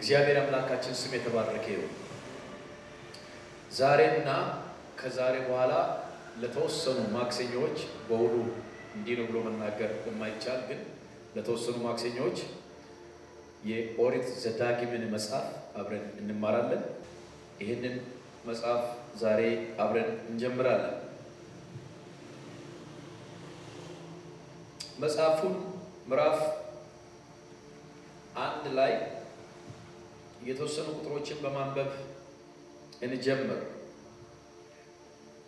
የእግዚአብሔር አምላካችን ስም የተባረከ ይሁን። ዛሬና ከዛሬ በኋላ ለተወሰኑ ማክሰኞች በውሉ እንዲህ ነው ብሎ መናገር የማይቻል ግን ለተወሰኑ ማክሰኞች የኦሪት ዘዳግምን መጽሐፍ አብረን እንማራለን። ይሄንን መጽሐፍ ዛሬ አብረን እንጀምራለን። መጽሐፉን ምዕራፍ 1 ላይ የተወሰኑ ቁጥሮችን በማንበብ እንጀምር።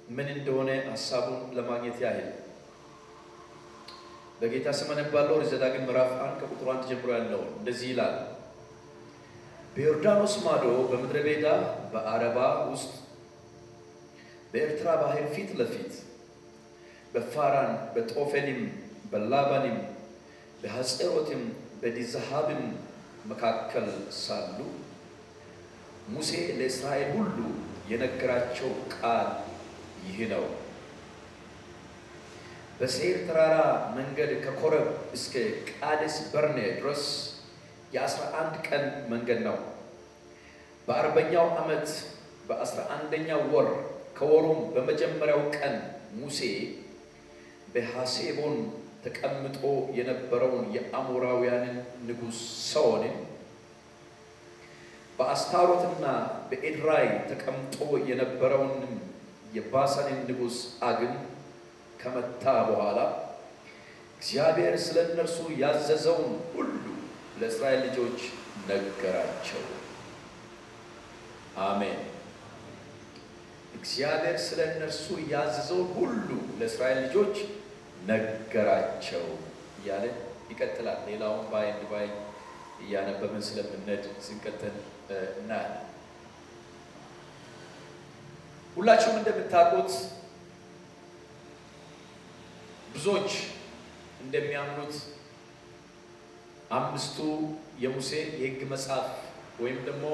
ምን እንደሆነ ሐሳቡን ለማግኘት ያህል በጌታ ስም አነባለሁ። ኦሪት ዘዳግም ምዕራፍ 1 ከቁጥር 1 ጀምሮ ያለው እንደዚህ ይላል። በዮርዳኖስ ማዶ በምድረ በዳ በአረባ ውስጥ በኤርትራ ባህር ፊት ለፊት በፋራን በጦፌልም በላባንም በሐጼሮትም በዲዛሃብም መካከል ሳሉ ሙሴ ለእስራኤል ሁሉ የነገራቸው ቃል ይህ ነው። በሴይር ተራራ መንገድ ከኮረብ እስከ ቃዴስ በርኔ ድረስ የ11 ቀን መንገድ ነው። በ40ኛው ዓመት በ11ኛው ወር ከወሩም በመጀመሪያው ቀን ሙሴ በሐሴቦን ተቀምጦ የነበረውን የአሞራውያንን ንጉሥ ሰዎንን በአስታሮትና በኤድራይ ተቀምጦ የነበረውን የባሳንን ንጉሥ ዐግን ከመታ በኋላ እግዚአብሔር ስለ እነርሱ ያዘዘውን ሁሉ ለእስራኤል ልጆች ነገራቸው። አሜን። እግዚአብሔር ስለ እነርሱ ያዘዘውን ሁሉ ለእስራኤል ልጆች ነገራቸው እያለ ይቀጥላል። ሌላውን ባይ እያነበብን ስለምንሄድ ስንቀጥል እናያለን። ሁላችሁም እንደምታውቁት ብዙዎች እንደሚያምኑት አምስቱ የሙሴ የሕግ መጽሐፍ ወይም ደግሞ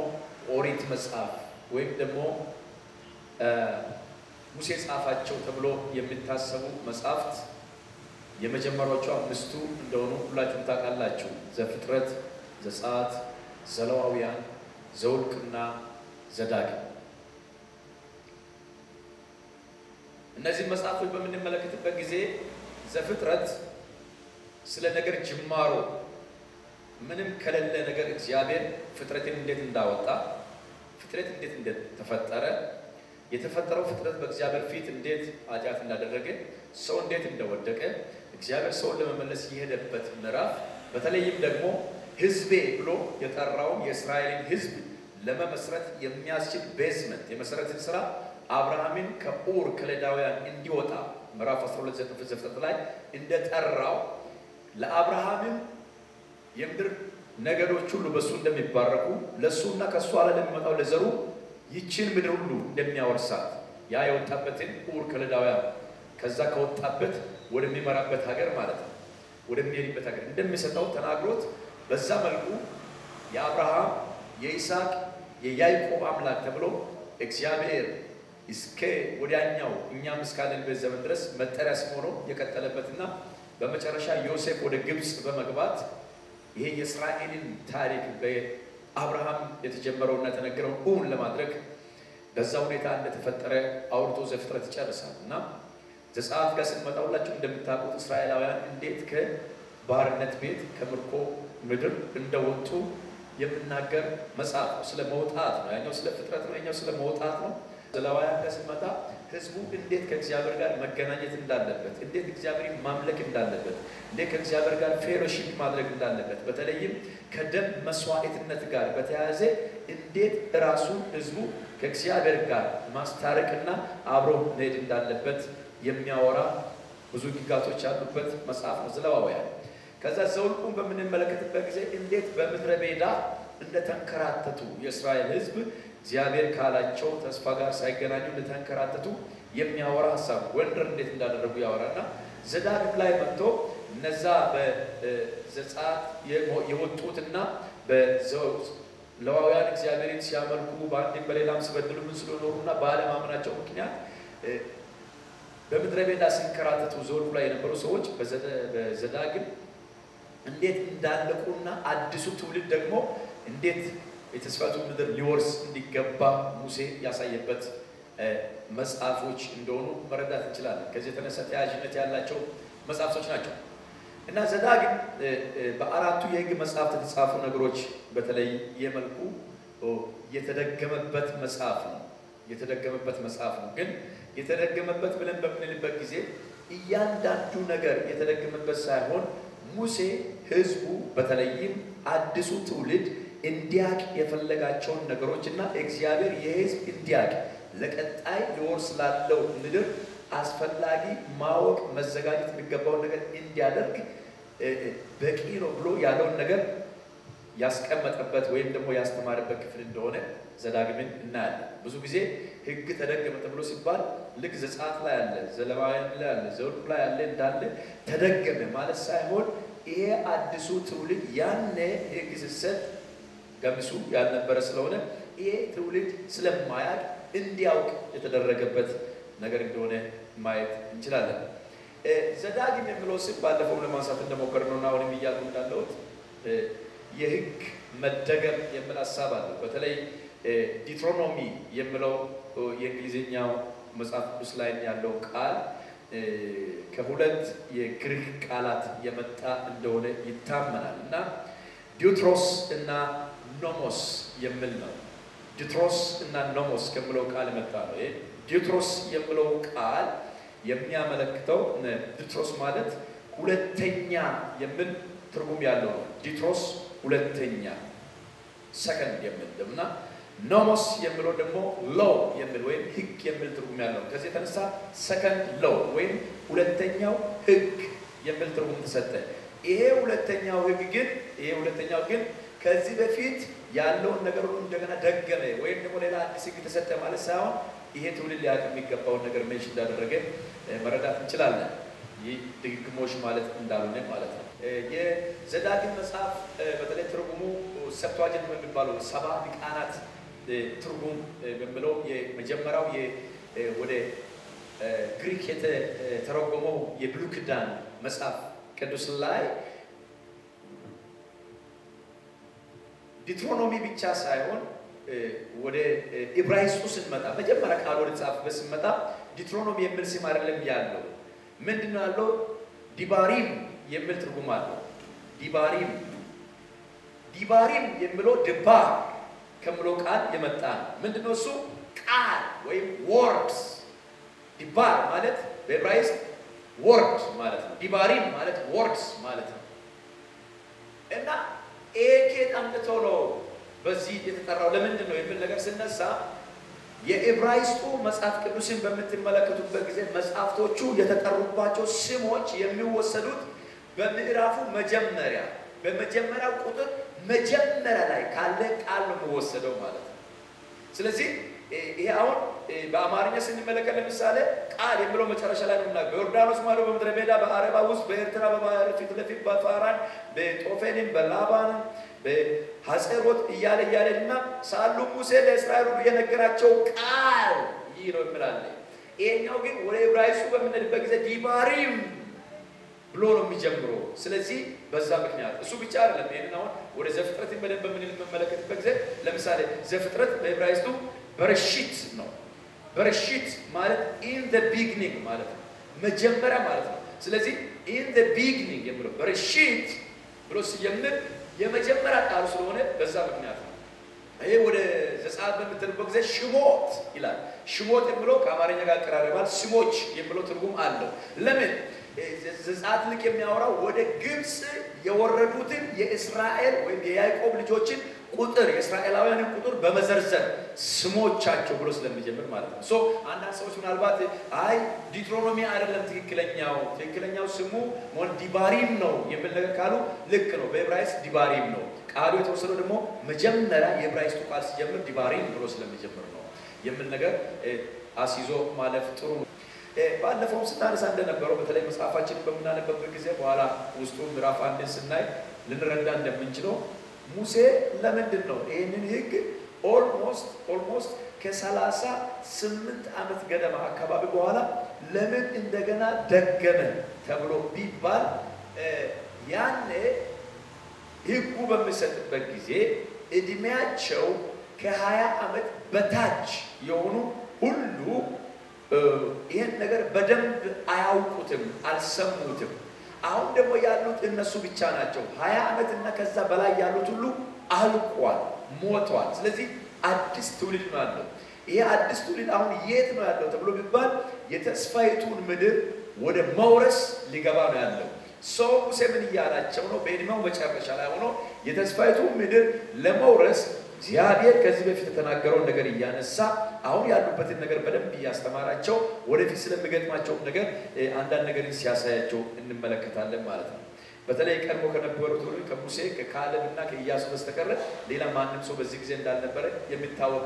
ኦሪት መጽሐፍ ወይም ደግሞ ሙሴ ጻፋቸው ተብሎ የሚታሰቡ መጽሐፍት የመጀመሪያዎቹ አምስቱ እንደሆኑ ሁላችሁም ታውቃላችሁ። ዘፍጥረት፣ ዘጸአት፣ ዘሌዋውያን፣ ዘኍልቍና ዘዳግም። እነዚህ መጽሐፎች በምንመለከትበት ጊዜ ዘፍጥረት ስለ ነገር ጅማሮ ምንም ከሌለ ነገር እግዚአብሔር ፍጥረትን እንዴት እንዳወጣ፣ ፍጥረት እንዴት እንደተፈጠረ፣ የተፈጠረው ፍጥረት በእግዚአብሔር ፊት እንዴት ኃጢአት እንዳደረገ፣ ሰው እንዴት እንደወደቀ፣ እግዚአብሔር ሰውን ለመመለስ የሄደበት ምዕራፍ፣ በተለይም ደግሞ ሕዝቤ ብሎ የጠራውን የእስራኤልን ሕዝብ ለመመስረት የሚያስችል ቤዝመንት የመሰረትን ስራ አብርሃምን ከኡር ከለዳውያን እንዲወጣ ምዕራፍ 12 ዘፍጥረት ላይ እንደጠራው ለአብርሃምም የምድር ነገዶች ሁሉ በሱ እንደሚባረኩ ለሱና ከሱ አለ ለሚመጣው ለዘሩ ይችን ምድር ሁሉ እንደሚያወርሳት ያ የወጣበትን ኡር ከለዳውያን ከዛ ከወጣበት ወደሚመራበት ሀገር ማለት ነው ወደሚሄድበት ሀገር እንደሚሰጠው ተናግሮት በዛ መልኩ የአብርሃም የይስሐቅ የያዕቆብ አምላክ ተብሎ እግዚአብሔር እስከ ወዲያኛው እኛም እስካለንበት ዘመን ድረስ መጠሪያ ስም ሆኖ የቀጠለበትና በመጨረሻ ዮሴፍ ወደ ግብጽ በመግባት ይሄ የእስራኤልን ታሪክ በአብርሃም የተጀመረውና የተነገረውን እውን ለማድረግ በዛ ሁኔታ እንደተፈጠረ አውርቶ ዘፍጥረት ይጨርሳል። እና ዘጸአት ጋር ስንመጣ ሁላችሁም እንደምታውቁት እስራኤላውያን እንዴት ከባርነት ቤት ከምርኮ ምድር እንደወጡ የምናገር መጽሐፍ ነው። ስለ መውጣት ነው። ያኛው ስለ ፍጥረት ነው፣ ያኛው ስለ መውጣት ነው። ዘሌዋውያን ጋር ስንመጣ ህዝቡ እንዴት ከእግዚአብሔር ጋር መገናኘት እንዳለበት፣ እንዴት እግዚአብሔርን ማምለክ እንዳለበት፣ እንዴት ከእግዚአብሔር ጋር ፌሎሺፕ ማድረግ እንዳለበት፣ በተለይም ከደም መስዋዕትነት ጋር በተያያዘ እንዴት ራሱን ህዝቡ ከእግዚአብሔር ጋር ማስታረቅና አብሮ መሄድ እንዳለበት የሚያወራ ብዙ ግጋቶች ያሉበት መጽሐፍ ነው ዘሌዋውያን። ከዛ ዘኍልቍን በምንመለከትበት ጊዜ እንዴት በምድረ በዳ እንደተንከራተቱ የእስራኤል ህዝብ እግዚአብሔር ካላቸው ተስፋ ጋር ሳይገናኙ እንደተንከራተቱ የሚያወራ ሐሳብ ወንደር እንዴት እንዳደረጉ ያወራና ዘዳግም ላይ መጥቶ እነዛ በዘጸአት የወጡትና በሌዋውያን እግዚአብሔርን ሲያመልኩ በአንድም በሌላም ሲበድሉ ምን ስለኖሩና ባለማመናቸው ምክንያት በምድረ በዳ ሲንከራተቱ ዘኍልቍ ላይ የነበሩ ሰዎች በዘዳግም እንዴት እንዳለቁና አዲሱ ትውልድ ደግሞ እንዴት የተስፋቱ ምድር ሊወርስ እንዲገባ ሙሴ ያሳየበት መጽሐፎች እንደሆኑ መረዳት እንችላለን። ከዚህ የተነሳ ተያያዥነት ያላቸው መጽሐፎች ናቸው እና ዘዳግም በአራቱ የሕግ መጽሐፍት የተጻፉ ነገሮች በተለይ የመልኩ የተደገመበት መጽሐፍ ነው። የተደገመበት መጽሐፍ ነው። ግን የተደገመበት ብለን በምንልበት ጊዜ እያንዳንዱ ነገር የተደገመበት ሳይሆን ሙሴ ሕዝቡ በተለይም አዲሱ ትውልድ እንዲያቅ የፈለጋቸውን ነገሮችና እግዚአብሔር የሕዝብ እንዲያቅ ለቀጣይ ሊወርስ ላለው ምድር አስፈላጊ ማወቅ መዘጋጀት የሚገባውን ነገር እንዲያደርግ በቂ ነው ብሎ ያለውን ነገር ያስቀመጠበት ወይም ደግሞ ያስተማረበት ክፍል እንደሆነ ዘዳግምን እናያለን። ብዙ ጊዜ ሕግ ተደገመ ተብሎ ሲባል ልክ ዘጸአት ላይ ያለ፣ ዘሌዋውያን ላይ ያለ፣ ዘኍልቍ ላይ ያለ እንዳለ ተደገመ ማለት ሳይሆን ይሄ አዲሱ ትውልድ ያኔ ሕግ ሲሰጥ ገምሱ ያልነበረ ስለሆነ ይሄ ትውልድ ስለማያውቅ እንዲያውቅ የተደረገበት ነገር እንደሆነ ማየት እንችላለን። ዘዳግም የሚለው ስም ባለፈው ለማንሳት እንደሞከርነውና አሁንም እያልኩ እንዳለሁት የሕግ መደገም የሚል ሀሳብ አለ። በተለይ ዲትሮኖሚ የሚለው የእንግሊዝኛው መጽሐፍ ቅዱስ ላይ ያለው ቃል ከሁለት የግሪክ ቃላት የመጣ እንደሆነ ይታመናል እና ዲዩትሮስ እና ኖሞስ የሚል ነው። ዲዩትሮስ እና ኖሞስ ከሚለው ቃል የመጣ ነው። ይሄ ዲዩትሮስ የሚለው ቃል የሚያመለክተው ዲዩትሮስ ማለት ሁለተኛ የሚል ትርጉም ያለው ነው። ዲዩትሮስ ሁለተኛ ሰከንድ የሚል እና ኖሞስ የሚለው ደግሞ ሎው የሚል ወይም ሕግ የሚል ትርጉም ያለው። ከዚህ የተነሳ ሰከንድ ሎው ወይም ሁለተኛው ሕግ የሚል ትርጉም ተሰጠ። ይሄ ሁለተኛው ግን ከዚህ በፊት ያለውን ነገር ሁሉ እንደገና ደገመ ወይም ደግሞ ሌላ አዲስ ሕግ ተሰጠ ማለት ሳይሆን ይሄ ትውልድ ሊያውቅ የሚገባውን ነገር ሜንሽን እንዳደረገ መረዳት እንችላለን። ይህ ድግግሞሽ ማለት እንዳልሆነ ማለት ነው። የዘዳግም መጽሐፍ በተለይ ትርጉሙ ሰብቷጀንት በሚባለው ሰባ ሊቃናት ትርጉም በሚለው የመጀመሪያው ወደ ግሪክ የተተረጎመው የብሉይ ኪዳን መጽሐፍ ቅዱስ ላይ ዲትሮኖሚ ብቻ ሳይሆን ወደ ዕብራይስጡ ስንመጣ መጀመሪያ ቃል ወደ ተጻፈበት ስንመጣ ዲትሮኖሚ የሚል ስም አይደለም ያለው። ምንድነው ያለው? ዲባሪም የሚል ትርጉም አለው። ዲባሪም የሚለው ድባር ከሚለው ቃል የመጣ ነው። ምንድነው እሱ? ቃል ወይም ወርድስ። ዲባር ማለት በዕብራይስጥ ወርድ ማለት ነው። ዲባሪም ማለት ወርድስ ማለት ነው እና ከየት አምጥቶ ነው በዚህ የተጠራው ለምንድን ነው የሚል ነገር ስነሳ የዕብራይስጡ መጽሐፍ ቅዱስን በምትመለከቱበት ጊዜ መጽሐፍቶቹ የተጠሩባቸው ስሞች የሚወሰዱት በምዕራፉ በመጀመሪያው ቁጥር መጀመሪያ ላይ ካለ ቃል ነው የሚወሰደው ማለት ነው። ስለዚህ ይሄ አሁን በአማርኛ ስንመለከት ለምሳሌ ቃል የሚለው መጨረሻ ላይ ነው። በዮርዳኖስ ማዶ በምድረ በዳ በአረባ ውስጥ በኤርትራ በባህር ፊት ለፊት በፋራን በጦፌንም በላባን በሐጼሮት እያለና ሳሉ ሙሴ ለእስራኤል ሁሉ የነገራቸው ቃል ይህ ነው ይላል። ይሄኛው ግን ወደ ዕብራይስጡ በምንሄድበት ጊዜ ዲባሪም ብሎ ነው የሚጀምረው። ስለዚህ በዛ ምክንያት እሱ ብቻ አይደለም። ይሄንን አሁን ወደ ዘፍጥረት በደንብ በምንመለከትበት ጊዜ ለምሳሌ ዘፍጥረት በዕብራይስጡ በረሺት ነው። በረሺት ማለት ኢን ዘ ቢግኒንግ ማለት ነው፣ መጀመሪያ ማለት ነው። ስለዚህ ኢን ዘ ቢግኒንግ የሚለው በረሺት ብሎ ሲጀምር የመጀመሪያ ቃሉ ስለሆነ በዛ ምክንያት ነው። ይሄ ወደ ዘጸአት በምትልበት ጊዜ ሽሞት ይላል። ሽሞት የሚለው ከአማርኛ ጋር ቀራርባል። ስሞች የሚለው ትርጉም አለው። ለምን? ዘጸአት ልክ የሚያወራው ወደ ግብጽ የወረዱትን የእስራኤል ወይም የያዕቆብ ልጆችን ቁጥር የእስራኤላውያንን ቁጥር በመዘርዘር ስሞቻቸው ብሎ ስለሚጀምር ማለት ነው። አንዳንድ ሰዎች ምናልባት አይ ዲትሮኖሚ አይደለም ትክክለኛው ስሙ ዲባሪም ነው የሚል ነገር ካሉ ልክ ነው። በዕብራይስጥ ዲባሪም ነው ቃሉ የተወሰደው ደግሞ መጀመሪያ የዕብራይስጡ ቃል ሲጀምር ዲባሪም ብሎ ስለሚጀምር ነው የሚል ነገር አስይዞ ማለፍ ጥሩ ነው። ባለፈው ስናነሳ እንደነበረው በተለይ መጽሐፋችንን በምናነበበት ጊዜ በኋላ ውስጡ ምዕራፍ 1 ስናይ ልንረዳ እንደምንችለው ሙሴ ለምንድን ነው ይህንን ሕግ ኦልሞስት ከ38 ዓመት ገደማ አካባቢ በኋላ ለምን እንደገና ደገመ ተብሎ ቢባል ያኔ ሕጉ በሚሰጥበት ጊዜ እድሜያቸው ከ20 ዓመት በታች የሆኑ ሁሉ ይሄን ነገር በደንብ አያውቁትም፣ አልሰሙትም። አሁን ደግሞ ያሉት እነሱ ብቻ ናቸው። 20 ዓመት እና ከዛ በላይ ያሉት ሁሉ አልቋል፣ ሞቷል። ስለዚህ አዲስ ትውልድ ነው ያለው። ይሄ አዲስ ትውልድ አሁን የት ነው ያለው ተብሎ ቢባል የተስፋይቱን ምድር ወደ መውረስ ሊገባ ነው ያለው። ሰው ሙሴ ምን እያላቸው ነው? በእድሜው መጨረሻ ላይ ሆኖ የተስፋይቱን ምድር ለመውረስ እግዚአብሔር ከዚህ በፊት የተናገረውን ነገር እያነሳ አሁን ያሉበትን ነገር በደንብ እያስተማራቸው ወደፊት ስለሚገጥማቸው ነገር አንዳንድ ነገርን ሲያሳያቸው እንመለከታለን ማለት ነው። በተለይ ቀድሞ ከነበሩት ሁሉ ከሙሴ ከካሌብና ከኢያሱ በስተቀር ሌላ ማንም ሰው በዚህ ጊዜ እንዳልነበረ የሚታወቅ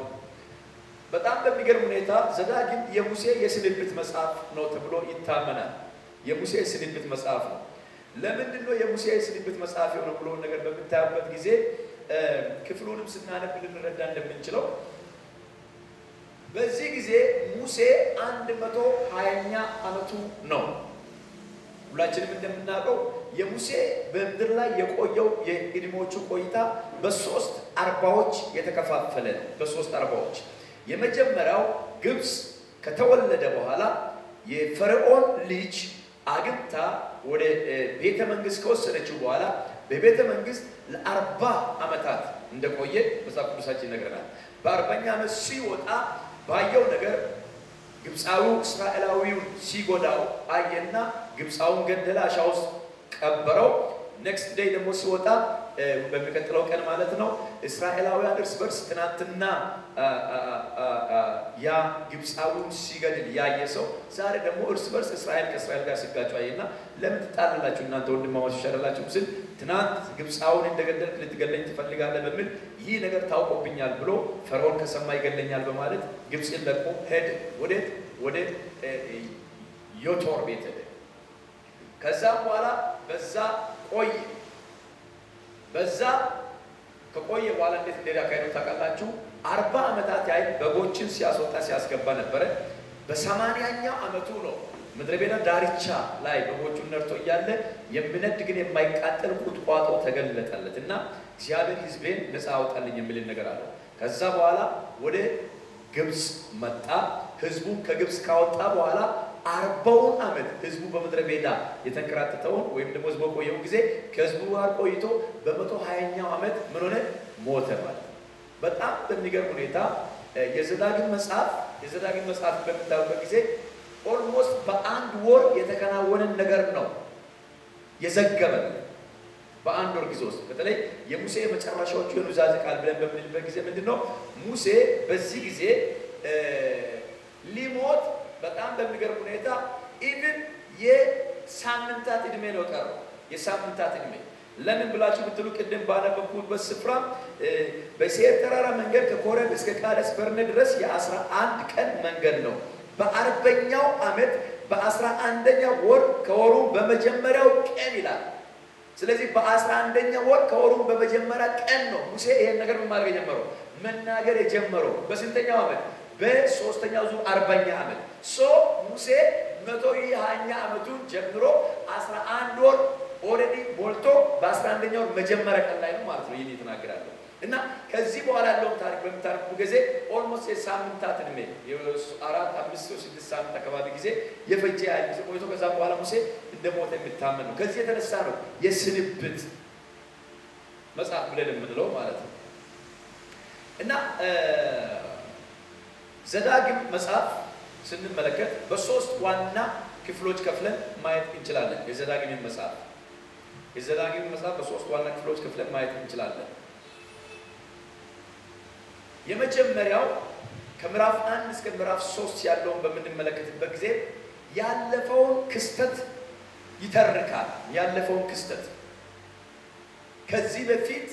በጣም በሚገርም ሁኔታ ዘዳግም የሙሴ የስንብት መጽሐፍ ነው ተብሎ ይታመናል። የሙሴ የስንብት መጽሐፍ ነው። ለምንድን ነው የሙሴ የስንብት መጽሐፍ የሆነው ብሎ ነገር በምታዩበት ጊዜ ክፍሉንም ስናነብ ልንረዳ እንደምንችለው በዚህ ጊዜ ሙሴ 120ኛ ዓመቱ ነው። ሁላችንም እንደምናውቀው የሙሴ በምድር ላይ የቆየው የእድሜዎቹ ቆይታ በሶስት አርባዎች የተከፋፈለ ነው። በሶስት አርባዎች የመጀመሪያው ግብጽ ከተወለደ በኋላ የፈርዖን ልጅ አግብታ ወደ ቤተ መንግስት ከወሰደችው በኋላ በቤተ መንግስት ለ40 ዓመታት እንደቆየ መጽሐፍ ቅዱሳችን ይነግረናል። በ40ኛ ዓመት ሲወጣ ባየው ነገር ግብፃዊው እስራኤላዊውን ሲጎዳው አየና ግብፃዊውን ገደለ፣ አሻ ውስጥ ቀበረው። ኔክስት ዴይ ደግሞ ሲወጣ በሚቀጥለው ቀን ማለት ነው እስራኤላውያን እርስ በርስ ትናንትና ያ ግብፃዊውን ሲገድል ያየ ሰው ዛሬ ደግሞ እርስ በርስ እስራኤል ከእስራኤል ጋር ሲጋጩ አየና ለምን ትጣላላችሁ እናንተ ወንድማማቾች አይደላችሁም ሲል ትናንት ግብፃዊውን እንደገደልክ ልትገለኝ ትፈልጋለህ በሚል ይህ ነገር ታውቆብኛል ብሎ ፈርዖን ከሰማ ይገለኛል በማለት ግብፅን ለቆ ሄደ። ወደ ዮቶር ቤት ሄደ። ከዛም በኋላ በዛ ቆየ። በዛ ከቆየ በኋላ እንዴት እንደያካሄዱ ታውቃላችሁ? 40 ዓመታት ያህል በጎችን ሲያስወጣ ሲያስገባ ነበረ። በ80ኛው ዓመቱ ነው ምድረ በዳ ዳርቻ ላይ በጎቹን ነርቶ እያለ የሚነድ ግን የማይቃጠል ቁጥቋጦ ተገለጠለት እና እግዚአብሔር ሕዝቤን ነፃ አውጣልኝ የሚል ነገር አለው። ከዛ በኋላ ወደ ግብጽ መጣ። ሕዝቡን ከግብጽ ካወጣ በኋላ 40 ዓመት ሕዝቡ በምድረ በዳ የተንከራተተውን ወይም ደግሞ ሕዝቡ ቆየው ጊዜ ከሕዝቡ ጋር ቆይቶ በ120ኛው ዓመት ምን ሆነ? ሞተ ማለት። በጣም በሚገርም ሁኔታ የዘዳግም መጽሐፍ በምታዩበት ጊዜ ኦልሞስት በአንድ ወር የተከናወነ ነገር ነው የዘገበን። በአንድ ወር ጊዜ ውስጥ በተለይ የሙሴ መጨረሻዎቹ የኑዛዜ ቃል ብለን በምንልበት ጊዜ ምንድነው ሙሴ በዚህ ጊዜ ሊሞት በጣም በሚገርም ሁኔታ ኢቭን የሳምንታት እድሜ ነው ቀረው። የሳምንታት እድሜ ለምን ብላችሁ ብትሉ ቅድም ባነበብኩበት ስፍራ በሴር ተራራ መንገድ ከኮሬብ እስከ ቃዴስ በርኔ ድረስ የ11 ቀን መንገድ ነው። በ40ኛው ዓመት በ11ኛው ወር ከወሩ በመጀመሪያው ቀን ይላል። ስለዚህ በ11ኛው ወር ከወሩ በመጀመሪያ ቀን ነው ሙሴ ይሄን ነገር ማድረግ የጀመረው መናገር የጀመረው። በስንተኛው ዓመት? በ3ኛው ዙር 40ኛ ዓመት ሙሴ 120ኛ ዓመቱን ጀምሮ 11 ወር ኦሬዲ ሞልቶ በ11ኛው ወር መጀመሪያ ቀን ላይ ነው ማለት ነው ይሄን ይተናገራል። እና ከዚህ በኋላ ያለውን ታሪክ በምታርቁ ጊዜ ኦልሞስት የሳምንታት እድሜ የ4 5 6 ሳምንት አካባቢ ጊዜ የፈጀ ያህል ጊዜ ቆይቶ ከዛ በኋላ ሙሴ እንደሞተ የሚታመን ነው። ከዚህ የተነሳ ነው የስንብት መጽሐፍ ብለን የምንለው ማለት ነው። እና ዘዳግም መጽሐፍ ስንመለከት በሶስት ዋና ክፍሎች ከፍለን ማየት እንችላለን። የዘዳግም መጽሐፍ በሶስት ዋና ክፍሎች ከፍለን ማየት እንችላለን። የመጀመሪያው ከምዕራፍ 1 እስከ ምዕራፍ 3 ያለውን በምንመለከትበት ጊዜ ያለፈውን ክስተት ይተርካል። ያለፈውን ክስተት ከዚህ በፊት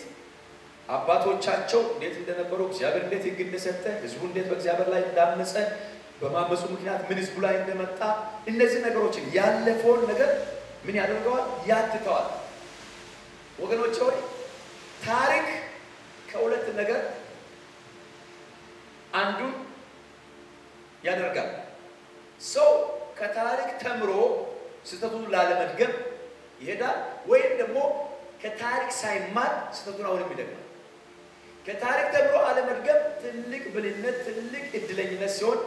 አባቶቻቸው እንዴት እንደነበሩ፣ እግዚአብሔር እንዴት ሕግ እንደሰጠ፣ ሕዝቡ እንዴት በእግዚአብሔር ላይ እንዳመፀ፣ በማመፁ ምክንያት ምን ሕዝቡ ላይ እንደመጣ እነዚህ ነገሮችን ያለፈውን ነገር ምን ያደርገዋል? ያትተዋል። ወገኖች ሆይ ታሪክ ከሁለት ነገር አንዱ ያደርጋል። ሰው ከታሪክ ተምሮ ስህተቱን ላለመድገም ይሄዳል፣ ወይም ደግሞ ከታሪክ ሳይማር ስህተቱን አሁንም ይደግማል። ከታሪክ ተምሮ አለመድገም ትልቅ ብልህነት ትልቅ እድለኝነት ሲሆን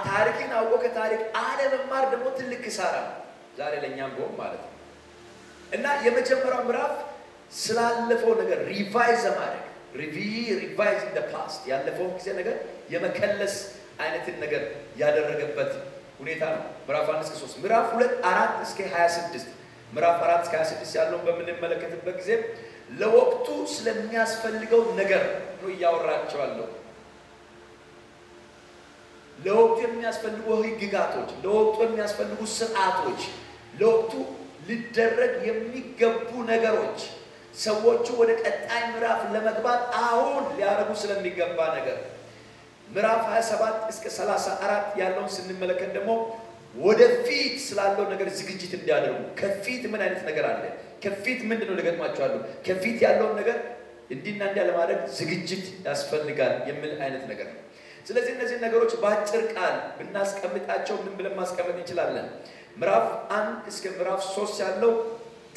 ታሪክን አውቆ ከታሪክ አለመማር ደግሞ ትልቅ ኪሳራ ነው ዛሬ ለኛም ቢሆን ማለት ነው። እና የመጀመሪያው ምዕራፍ ስላለፈው ነገር ሪቫይዝ ማድረግ ሪቫይዝ ኢን ዘ ፓስት ያለፈው ጊዜ ነገር የመከለስ አይነትን ነገር ያደረገበት ሁኔታ ነው። ምዕራፍ 1 እስከ 3 ምዕራፍ 2 4 እስከ 26 ምዕራፍ 4 እስከ 26 ያለውን በምንመለከትበት ጊዜ ለወቅቱ ስለሚያስፈልገው ነገር ነው ያወራቸዋለሁ። ለወቅቱ የሚያስፈልጉ ህግጋቶች፣ ለወቅቱ የሚያስፈልጉ ስርዓቶች፣ ለወቅቱ ሊደረግ የሚገቡ ነገሮች፣ ሰዎቹ ወደ ቀጣይ ምዕራፍ ለመግባት አሁን ሊያረጉ ስለሚገባ ነገር ምዕራፍ 27 እስከ 34 ያለውን ስንመለከት ደግሞ ወደፊት ስላለው ነገር ዝግጅት እንዲያደርጉ ከፊት ምን አይነት ነገር አለ፣ ከፊት ምንድነው ለገጥማቸዋል፣ ከፊት ያለውን ነገር እንዲና እንዲያ ለማድረግ ዝግጅት ያስፈልጋል የሚል አይነት ነገር ነው። ስለዚህ እነዚህ ነገሮች በአጭር ቃል ብናስቀምጣቸው ምን ብለን ማስቀመጥ እንችላለን? ምዕራፍ 1 እስከ ምዕራፍ 3 ያለው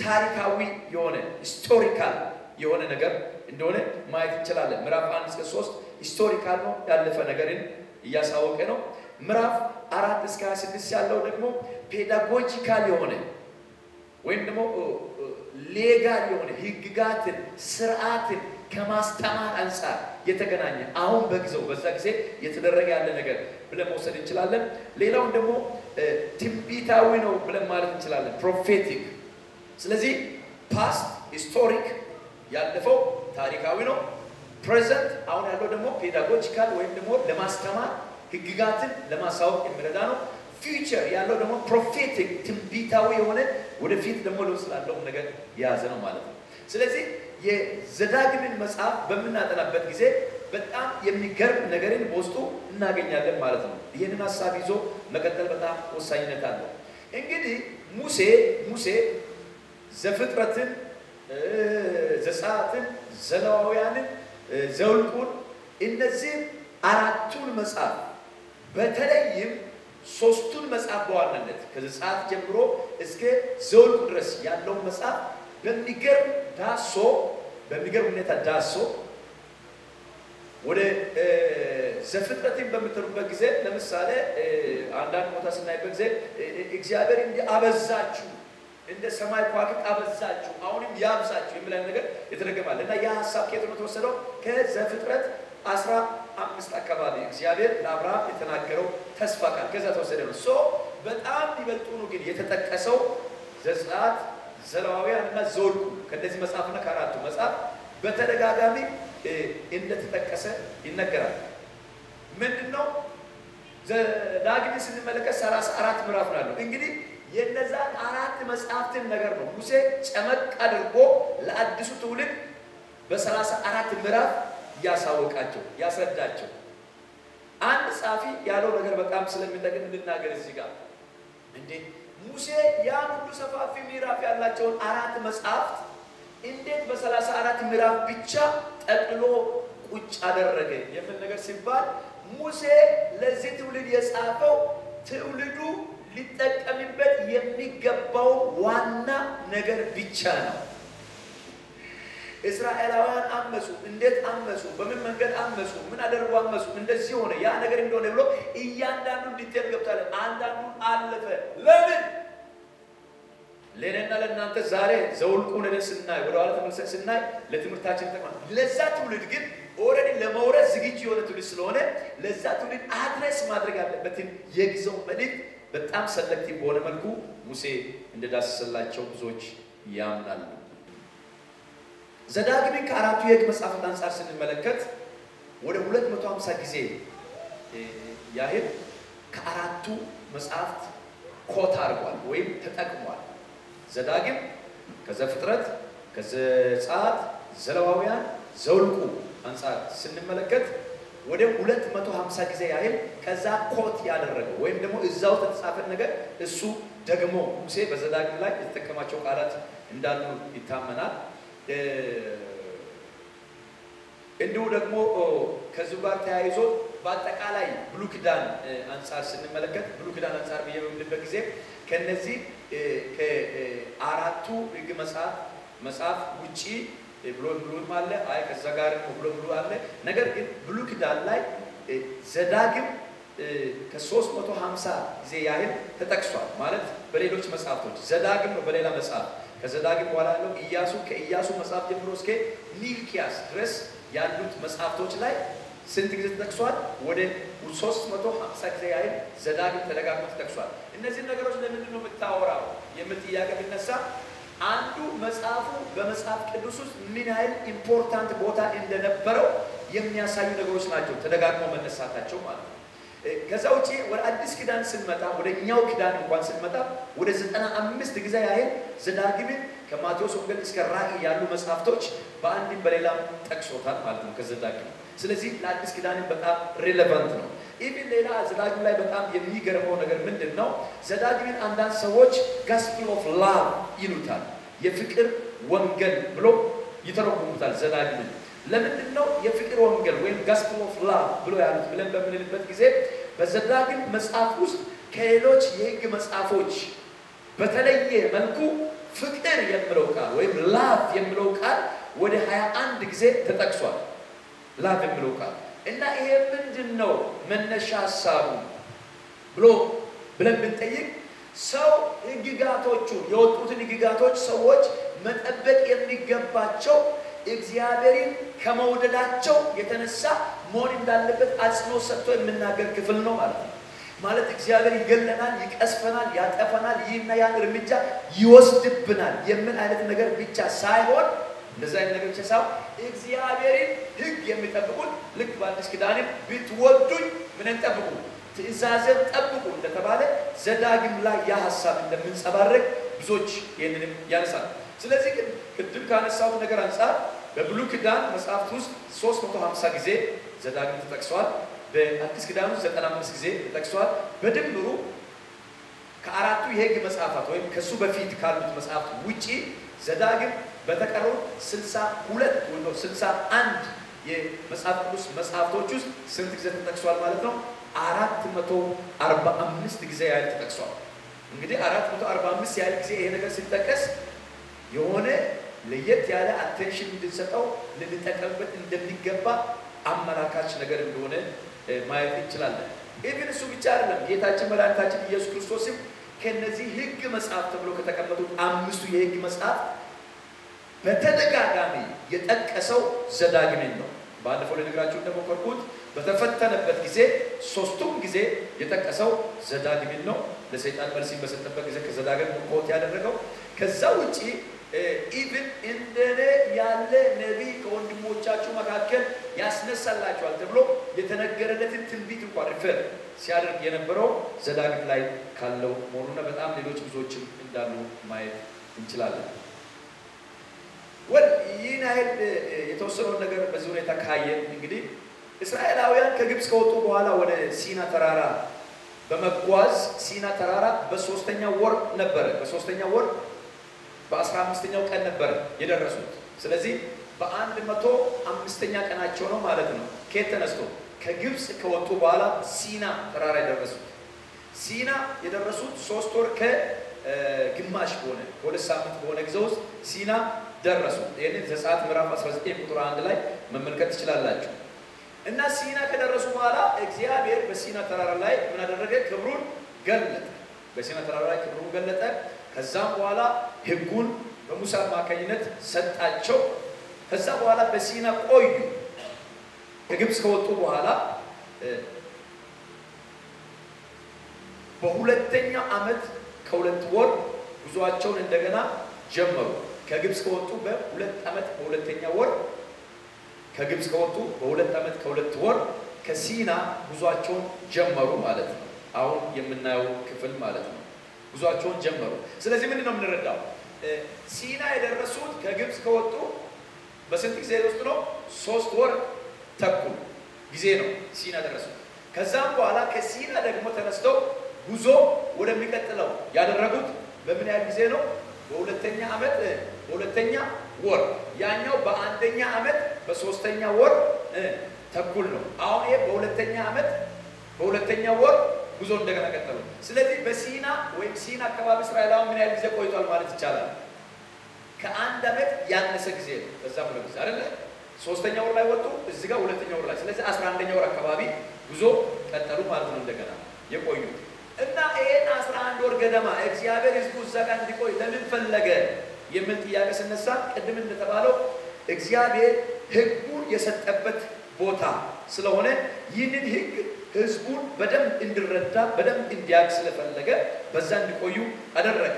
ታሪካዊ የሆነ ሂስቶሪካል የሆነ ነገር እንደሆነ ማየት እንችላለን። ምዕራፍ 1 እስከ 3 ሂስቶሪካል ነው፣ ያለፈ ነገርን እያሳወቀ ነው። ምዕራፍ 4 እስከ 26 ያለው ደግሞ ፔዳጎጂካል የሆነ ወይም ደግሞ ሌጋል የሆነ ህግጋትን ስርዓትን ከማስተማር አንፃር የተገናኘ አሁን በጊዜው በዛ ጊዜ የተደረገ ያለ ነገር ብለን መውሰድ እንችላለን። ሌላውን ደግሞ ትንቢታዊ ነው ብለን ማለት እንችላለን፣ ፕሮፌቲክ። ስለዚህ ፓስት ሂስቶሪክ ያለፈው ታሪካዊ ነው። ፕሬዘንት አሁን ያለው ደግሞ ፔዳጎጂካል ወይም ደግሞ ለማስተማር ህግጋትን ለማሳወቅ የሚረዳ ነው። ፊውቸር ያለው ደግሞ ፕሮፌቲክ ትንቢታዊ የሆነ ወደፊት ደግሞ ለውስላለው ነገር የያዘ ነው ማለት ነው። ስለዚህ የዘዳግምን መጽሐፍ በምናጠናበት ጊዜ በጣም የሚገርም ነገርን በውስጡ እናገኛለን ማለት ነው። ይሄንን ሐሳብ ይዞ መቀጠል በጣም ወሳኝነት አለው። እንግዲህ ሙሴ ዘፍጥረትን፣ ዘጸአትን፣ ዘሌዋውያንን፣ ዘኍልቍን እነዚህ አራቱን መጽሐፍ በተለይም ሶስቱን መጽሐፍ በዋናነት ከዘጸአት ጀምሮ እስከ ዘኍልቍ ድረስ ያለው መጽሐፍ በሚገርም ሁኔታ ዳሶ ወደ ዘፍጥረትን በምትሩበት ጊዜ ለምሳሌ አንዳንድ ቦታ ስናይበት ጊዜ እግዚአብሔር እንዲህ አበዛችሁ እንደ ሰማይ ከዋክብት አበዛችሁ አሁንም ያብዛችሁ የሚል ነገር የተደገማል እና ያ ሐሳብ ከየት ነው ተወሰደው? ከዘፍጥረት 15 አካባቢ እግዚአብሔር ለአብርሃም የተናገረው ተስፋ ቃል ከዛ ተወሰደ ነው። በጣም ይበልጡ ነው ግን የተጠቀሰው ዘጸአት፣ ዘሌዋውያን እና ዘኍልቍ ከነዚህ መጽሐፍና ከአራቱ መጽሐፍ በተደጋጋሚ እንደተጠቀሰ ይነገራል። ምንድነው? ዘዳግም ስንመለከት 34 ምዕራፍ ነው። እንግዲህ የነዛን አራት መጽሐፍትን ነገር ነው ሙሴ ጨመቅ አድርጎ ለአዲሱ ትውልድ በ34 ምዕራፍ ያሳወቃቸው ያስረዳቸው። አንድ ጻፊ ያለው ነገር በጣም ስለሚጠቅም ልናገር እዚህ ጋር እንዴ ሙሴ ያን ሁሉ ሰፋፊ ምዕራፍ ያላቸውን አራት መጽሐፍት እንዴት በ34 ምዕራፍ ብቻ ጠቅሎ ቁጭ አደረገ የሚል ነገር ሲባል ሙሴ ለዚህ ትውልድ የጻፈው ትውልዱ ሊጠቀምበት የሚገባው ዋና ነገር ብቻ ነው። እስራኤላውያን አመጹ፣ እንዴት አመጹ፣ በምን መንገድ አመጹ፣ ምን አደረጉ አመጹ፣ እንደዚህ ሆነ ያ ነገር እንደሆነ ብሎ እያንዳንዱ ዲቴል ገብቷል። አንዳንዱ አለፈ። ለምን ለኔና ለእናንተ ዛሬ ዘኍልቍን ስናይ ወደኋላ ተመልሰን ስናይ ለትምህርታችን ተቀማ ለዛ ትውልድ ግን ኦሬዲ ለመውረስ ዝግጁ የሆነ ትውልድ ስለሆነ ለዛ ትውልድ አድሬስ ማድረግ ያለበትን የጊዜው መልእክት በጣም ሰለክቲቭ በሆነ መልኩ ሙሴ እንደዳሰሰላቸው ብዙዎች ያምናሉ። ዘዳግምን ከአራቱ የሕግ መጽሐፍት አንፃር ስንመለከት ወደ 250 ጊዜ ያህል ከአራቱ መጽሐፍት ኮት አድርጓል ወይም ተጠቅሟል። ዘዳግም ከዘፍጥረት፣ ከዘጸአት፣ ዘሌዋውያን፣ ዘኍልቍ አንፃር ስንመለከት ወደ 250 ጊዜ ያህል ከዛ ኮት ያደረገው ወይም ደግሞ እዛው ተጻፈ ነገር እሱ ደግሞ ሙሴ በዘዳግም ላይ የተጠቀማቸው ቃላት እንዳሉ ይታመናል። እንዲሁ ደግሞ ከዚህ ጋር ተያይዞ በአጠቃላይ ብሉይ ኪዳን አንፃር ስንመለከት ብሉይ ኪዳን አንፃር በየምንልበት ጊዜ ከነዚህ ከአራቱ ሕግ መጽሐፍ ውጪ ብሉይም አለ አይ ከዛ ጋር ብሉይ አለ ነገር ግን ብሉይ ኪዳን ላይ ዘዳግም ከ350 ጊዜ ያህል ተጠቅሷል ማለት በሌሎች መጽሐፍቶች ዘዳግም ነው በሌላ መጽሐፍ ከዘዳግም በኋላ ያለው ኢያሱ ከኢያሱ መጽሐፍ ጀምሮ እስከ ሚልኪያስ ድረስ ያሉት መጽሐፍቶች ላይ ስንት ጊዜ ተጠቅሷል ወደ 350 ጊዜ ያህል ዘዳግም ተደጋግሞ ተጠቅሷል እነዚህ ነገሮች ለምን ነው የምታወራው የምትያቀ ቢነሳ አንዱ መጽሐፉ በመጽሐፍ ቅዱስ ውስጥ ምን ያህል ኢምፖርታንት ቦታ እንደነበረው የሚያሳዩ ነገሮች ናቸው ተደጋግሞ መነሳታቸው ማለት ነው ከዛ ውጪ ወደ አዲስ ኪዳን ስንመጣ ወደኛው ኪዳን እንኳን ስንመጣ ወደ 95 ጊዜ ያህል ዘዳግምን ከማቴዎስ ወንጌል እስከ ራእይ ያሉ መጽሐፍቶች በአንድም በሌላም ጠቅሶታል ማለት ነው ከዘዳግም ስለዚህ ለአዲስ ኪዳን በጣም ሪሌቫንት ነው ኢቭን ሌላ ዘዳግም ላይ በጣም የሚገርመው ነገር ምንድነው ዘዳግምን አንዳንድ ሰዎች gospel of love ይሉታል የፍቅር ወንጌል ብሎ ይተረጉሙታል ዘዳግምን ለምንድነው የፍቅር ወንጌል ወይም gospel of love ብሎ ያሉት ብለን በምንልበት ጊዜ በዘዳግም መጽሐፍ ውስጥ ከሌሎች የሕግ መጽሐፎች በተለየ መልኩ ፍቅር የሚለው ቃል ወይም love የሚለው ቃል ወደ 21 ጊዜ ተጠቅሷል love የሚለው ቃል እና ይሄ ምንድነው መነሻ ሐሳቡ ብሎ ብለን ብንጠይቅ ሰው ሕግጋቶቹ የወጡትን ሕግጋቶች ሰዎች መጠበቅ የሚገባቸው እግዚአብሔርን ከመውደዳቸው የተነሳ መሆን እንዳለበት አጽንኦት ሰጥቶ የምናገር ክፍል ነው ማለት ነው ማለት እግዚአብሔር ይገለናል ይቀስፈናል ያጠፈናል ይህና ያን እርምጃ ይወስድብናል የምን አይነት ነገር ብቻ ሳይሆን እንደዛ አይነት ነገር ብቻ ሳይሆን እግዚአብሔርን ሕግ የሚጠብቁት ልክ በአዲስ ኪዳንም ብትወዱኝ ምን ጠብቁ ትእዛዝን ጠብቁ እንደተባለ ዘዳግም ላይ ያ ሐሳብ እንደምንጸባረቅ ብዙዎች ይሄንንም ያነሳል ስለዚህ ቅድም ካነሳው ነገር አንፃር በብሉይ ኪዳን መጽሐፍት ውስጥ 350 ጊዜ ዘዳግም ተጠቅሷል በአዲስ ኪዳን ውስጥ 95 ጊዜ ተጠቅሷል በድምሩ ከአራቱ የሕግ መጽሐፍት ወይም ከሱ በፊት ካሉት መጽሐፍት ውጪ ዘዳግም በተቀረው 62 ወይ 61 የመጽሐፍ ቅዱስ መጽሐፍቶች ውስጥ ስንት ጊዜ ተጠቅሷል ማለት ነው 445 ጊዜ ያህል ተጠቅሷል እንግዲህ 445 ያህል ጊዜ ይሄ ነገር ሲጠቀስ የሆነ ለየት ያለ አቴንሽን እንድንሰጠው ልንጠቀምበት እንደሚገባ አመላካች ነገር እንደሆነ ማየት እንችላለን ኢቭን እሱ ብቻ አይደለም ጌታችን መድኃኒታችን ኢየሱስ ክርስቶስም ከነዚህ ሕግ መጽሐፍ ተብሎ ከተቀመጡት አምስቱ የሕግ መጽሐፍ በተደጋጋሚ የጠቀሰው ዘዳግምን ነው ባለፈው ለነገራችሁ እንደሞከርኩት በተፈተነበት ጊዜ ሶስቱም ጊዜ የጠቀሰው ዘዳግምን ነው ለሰይጣን መልስ በሰጠበት ጊዜ ከዘዳግም ኮት ያደረገው ከዛ ውጪ ኢቭን እንደኔ ያለ ነብይ ከወንድሞቻችሁ መካከል ያስነሳላችኋል ተብሎ የተነገረለትን ትንቢት እንኳን ሪፈር ሲያደርግ የነበረው ዘዳግም ላይ ካለው መሆኑና በጣም ሌሎች ብዙዎችም እንዳሉ ማየት እንችላለን ይህን ያህል የተወሰነው ነገር በዚህ ሁኔታ ካየን እንግዲህ እስራኤላውያን ከግብፅ ከወጡ በኋላ ወደ ሲና ተራራ በመጓዝ ሲና ተራራ በ3ኛው ወር ነበር በ3ኛው ወር በ15ኛው ቀን ነበር የደረሱት ስለዚህ በ105ኛ ቀናቸው ነው ማለት ነው ከየት ተነስቶ ከግብፅ ከወጡ በኋላ ሲና ተራራ የደረሱት ሲና የደረሱት 3 ወር ከግማሽ ሆነ ወደ ሳምንት በሆነ ጊዜ ውስጥ ሲና ደረሱ ይሄንን ዘጸአት ምዕራፍ 19 ቁጥር 1 ላይ መመልከት ትችላላችሁ እና ሲና ከደረሱ በኋላ እግዚአብሔር በሲና ተራራ ላይ ምን አደረገ ክብሩን ገለጠ በሲና ተራራ ላይ ክብሩን ገለጠ ከዛም በኋላ ሕጉን በሙሳ አማካኝነት ሰጣቸው ከዛ በኋላ በሲና ቆዩ ከግብፅ ከወጡ በኋላ በሁለተኛው ዓመት ከሁለት ወር ጉዟቸውን እንደገና ጀመሩ ከግብፅ ከወጡ በሁለት ዓመት በሁለተኛው ወር ከግብፅ ከወጡ በሁለት ዓመት ከሁለት ወር ከሲና ጉዟቸውን ጀመሩ ማለት ነው አሁን የምናየው ክፍል ማለት ነው ጉዟቸውን ጀመሩ ስለዚህ ምን ነው የምንረዳው ሲና የደረሱት ከግብፅ ከወጡ በስንት ጊዜ ውስጥ ነው 3 ወር ተኩል ጊዜ ነው ሲና ደረሱት ከዛም በኋላ ከሲና ደግሞ ተነስተው ጉዞ ወደሚቀጥለው ያደረጉት በምን ያህል ጊዜ ነው በሁለተኛ ዓመት በሁለተኛ ወር ያኛው በአንደኛ ዓመት በሶስተኛ ወር ተኩል ነው አሁን ይሄ በሁለተኛ ዓመት በሁለተኛ ወር ጉዞ እንደገና ቀጠሉ ስለዚህ በሲና ወይም ሲና አካባቢ እስራኤላውያን ምን ያህል ጊዜ ቆይቷል ማለት ይቻላል ከአንድ ዓመት ያነሰ ጊዜ ነው። በዛ ብሎ ጊዜ አይደለ? ሶስተኛው ወር ላይ ወጡ፣ እዚህ ጋር ሁለተኛው ወር ላይ። ስለዚህ 11ኛው ወር አካባቢ ጉዞ ቀጠሉ ማለት ነው። እንደገና የቆዩ እና ይሄን 11 ወር ገደማ እግዚአብሔር ሕዝቡ እዛ ጋር እንዲቆይ ለምን ፈለገ የሚል ጥያቄ ስነሳ ቅድም እንደተባለው እግዚአብሔር ሕጉን የሰጠበት ቦታ ስለሆነ ይህንን ሕግ ሕዝቡን በደንብ እንዲረዳ በደንብ እንዲያውቅ ስለፈለገ በዛ እንዲቆዩ አደረገ።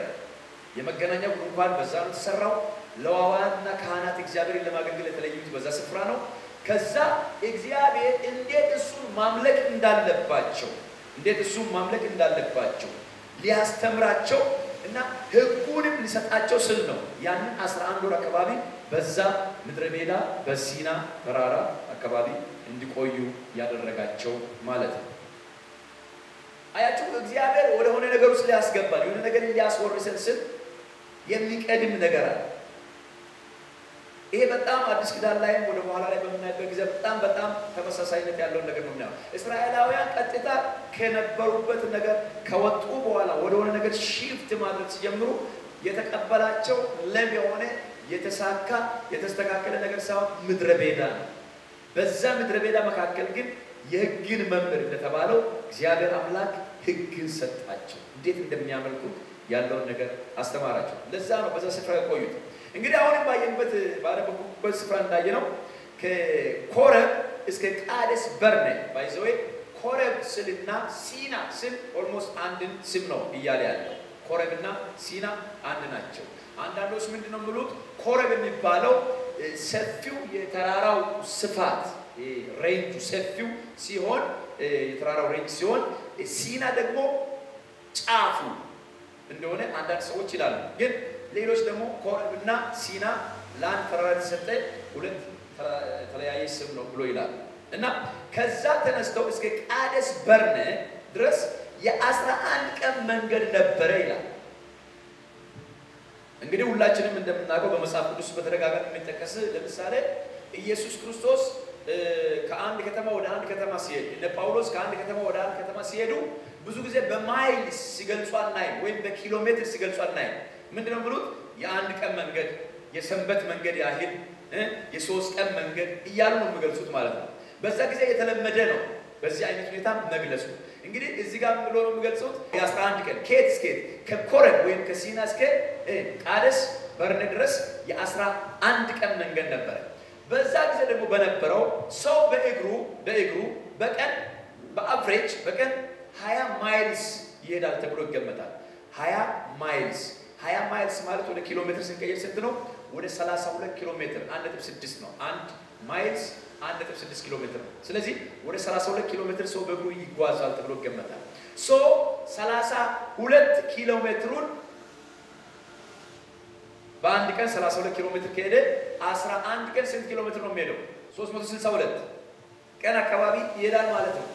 የመገናኛው ድንኳን በዛ ነው የተሰራው። ሌዋውያንና ካህናት እግዚአብሔርን ለማገልገል የተለዩት በዛ ስፍራ ነው። ከዛ እግዚአብሔር እንዴት እሱን ማምለክ እንዳለባቸው ሊያስተምራቸው እና ሕጉንም ሊሰጣቸው ስል ነው ያንን 11 ወር አካባቢ በዛ ምድረ በዳ በሲና ተራራ አካባቢ እንዲቆዩ ያደረጋቸው ማለት ነው። አያችሁ እግዚአብሔር ወደ ሆነ ነገር ውስጥ ሊያስገባል የሆነ ነገር ሊያስወርሰን ስል የሚቀድም ነገር አለ። ይሄ በጣም አዲስ ኪዳን ላይ ወደ በኋላ ላይ በምናይበት ጊዜ በጣም ተመሳሳይነት ያለው ነገር ነው የምናየው። እስራኤላውያን ቀጥታ ከነበሩበት ነገር ከወጡ በኋላ ወደ ሆነ ነገር ሺፍት ማድረግ ሲጀምሩ የተቀበላቸው ለም የሆነ የተሳካ የተስተካከለ ነገር ሳይሆን ምድረ በዳ ነው። በዛ ምድረ በዳ መካከል ግን የሕግን መምህር እንደተባለው እግዚአብሔር አምላክ ሕግን ሰጣቸው። እንዴት እንደሚያመልኩት ያለውን ነገር አስተማራቸው። ለዛ ነው በዛ ስፍራ የቆዩት። እንግዲህ አሁን ባለበት ስፍራ እንዳየነው ከኮረብ እስከ ቃዴስ በርኔ ባይዘዌ ኮረብ ስልና ሲና ስል ኦልሞስት አንድን ስም ነው እያለ ያለው። ኮረብና ሲና አንድ ናቸው። አንዳንዶች ምንድነው የሚሉት ኮረብ የሚባለው ሰፊው የተራራው ስፋት ሬንጁ ሰፊው ሲሆን የተራራው ሬንጅ ሲሆን ሲና ደግሞ ጫፉ እንደሆነ አንዳንድ ሰዎች ይላሉ። ግን ሌሎች ደግሞ ኮረብና ሲና ለአንድ ተራራ የተሰጠ ሁለት ተለያየ ስም ነው ብሎ ይላሉ። እና ከዛ ተነስተው እስከ ቃዴስ በርኔ ድረስ የ11 ቀን መንገድ ነበረ ይላል። እንግዲህ ሁላችንም እንደምናውቀው በመጽሐፍ ቅዱስ በተደጋጋሚ የሚጠቀስ ለምሳሌ ኢየሱስ ክርስቶስ ከአንድ ከተማ ወደ አንድ ከተማ ሲሄድ እነ ጳውሎስ ከአንድ ከተማ ወደ አንድ ከተማ ሲሄዱ ብዙ ጊዜ በማይልስ ሲገልጹ አናይም፣ ወይም በኪሎ ሜትር ሲገልጹ አናይም። ምንድነው ብሉት የአንድ ቀን መንገድ፣ የሰንበት መንገድ ያህል፣ የሶስት ቀን መንገድ እያሉ ነው የሚገልጹት ማለት ነው። በዛ ጊዜ የተለመደ ነው በዚህ አይነት ሁኔታ መግለጹ። እንግዲህ እዚህ ጋር ብሎ ነው የሚገልጹት የ11 ቀን ከየት እስከ ከኮረብ ወይም ከሲና እስከ ቃዴስ በርኔ ድረስ የ11 ቀን መንገድ ነበረ። በዛ ጊዜ ደግሞ በነበረው ሰው በእግሩ በቀን በአቨሬጅ በቀን 20 ማይልስ ይሄዳል ተብሎ ይገመታል። 20 ማይልስ ማለት ወደ ኪሎ ሜትር ስንቀይር ስንት ነው? ወደ 32 ኪሎ ሜትር 1.6 ነው። 1 ማይልስ 1.6 ኪሎ ሜትር ነው። ስለዚህ ወደ 32 ኪሎ ሜትር ሰው በእግሩ ይጓዛል ተብሎ ይገመታል። 32 ኪሎ ሜትሩን በአንድ ቀን 32 ኪሎ ሜትር ከሄደ 11 ቀን ስንት ኪሎ ሜትር ነው የሚሄደው? 362 ቀን አካባቢ ይሄዳል ማለት ነው።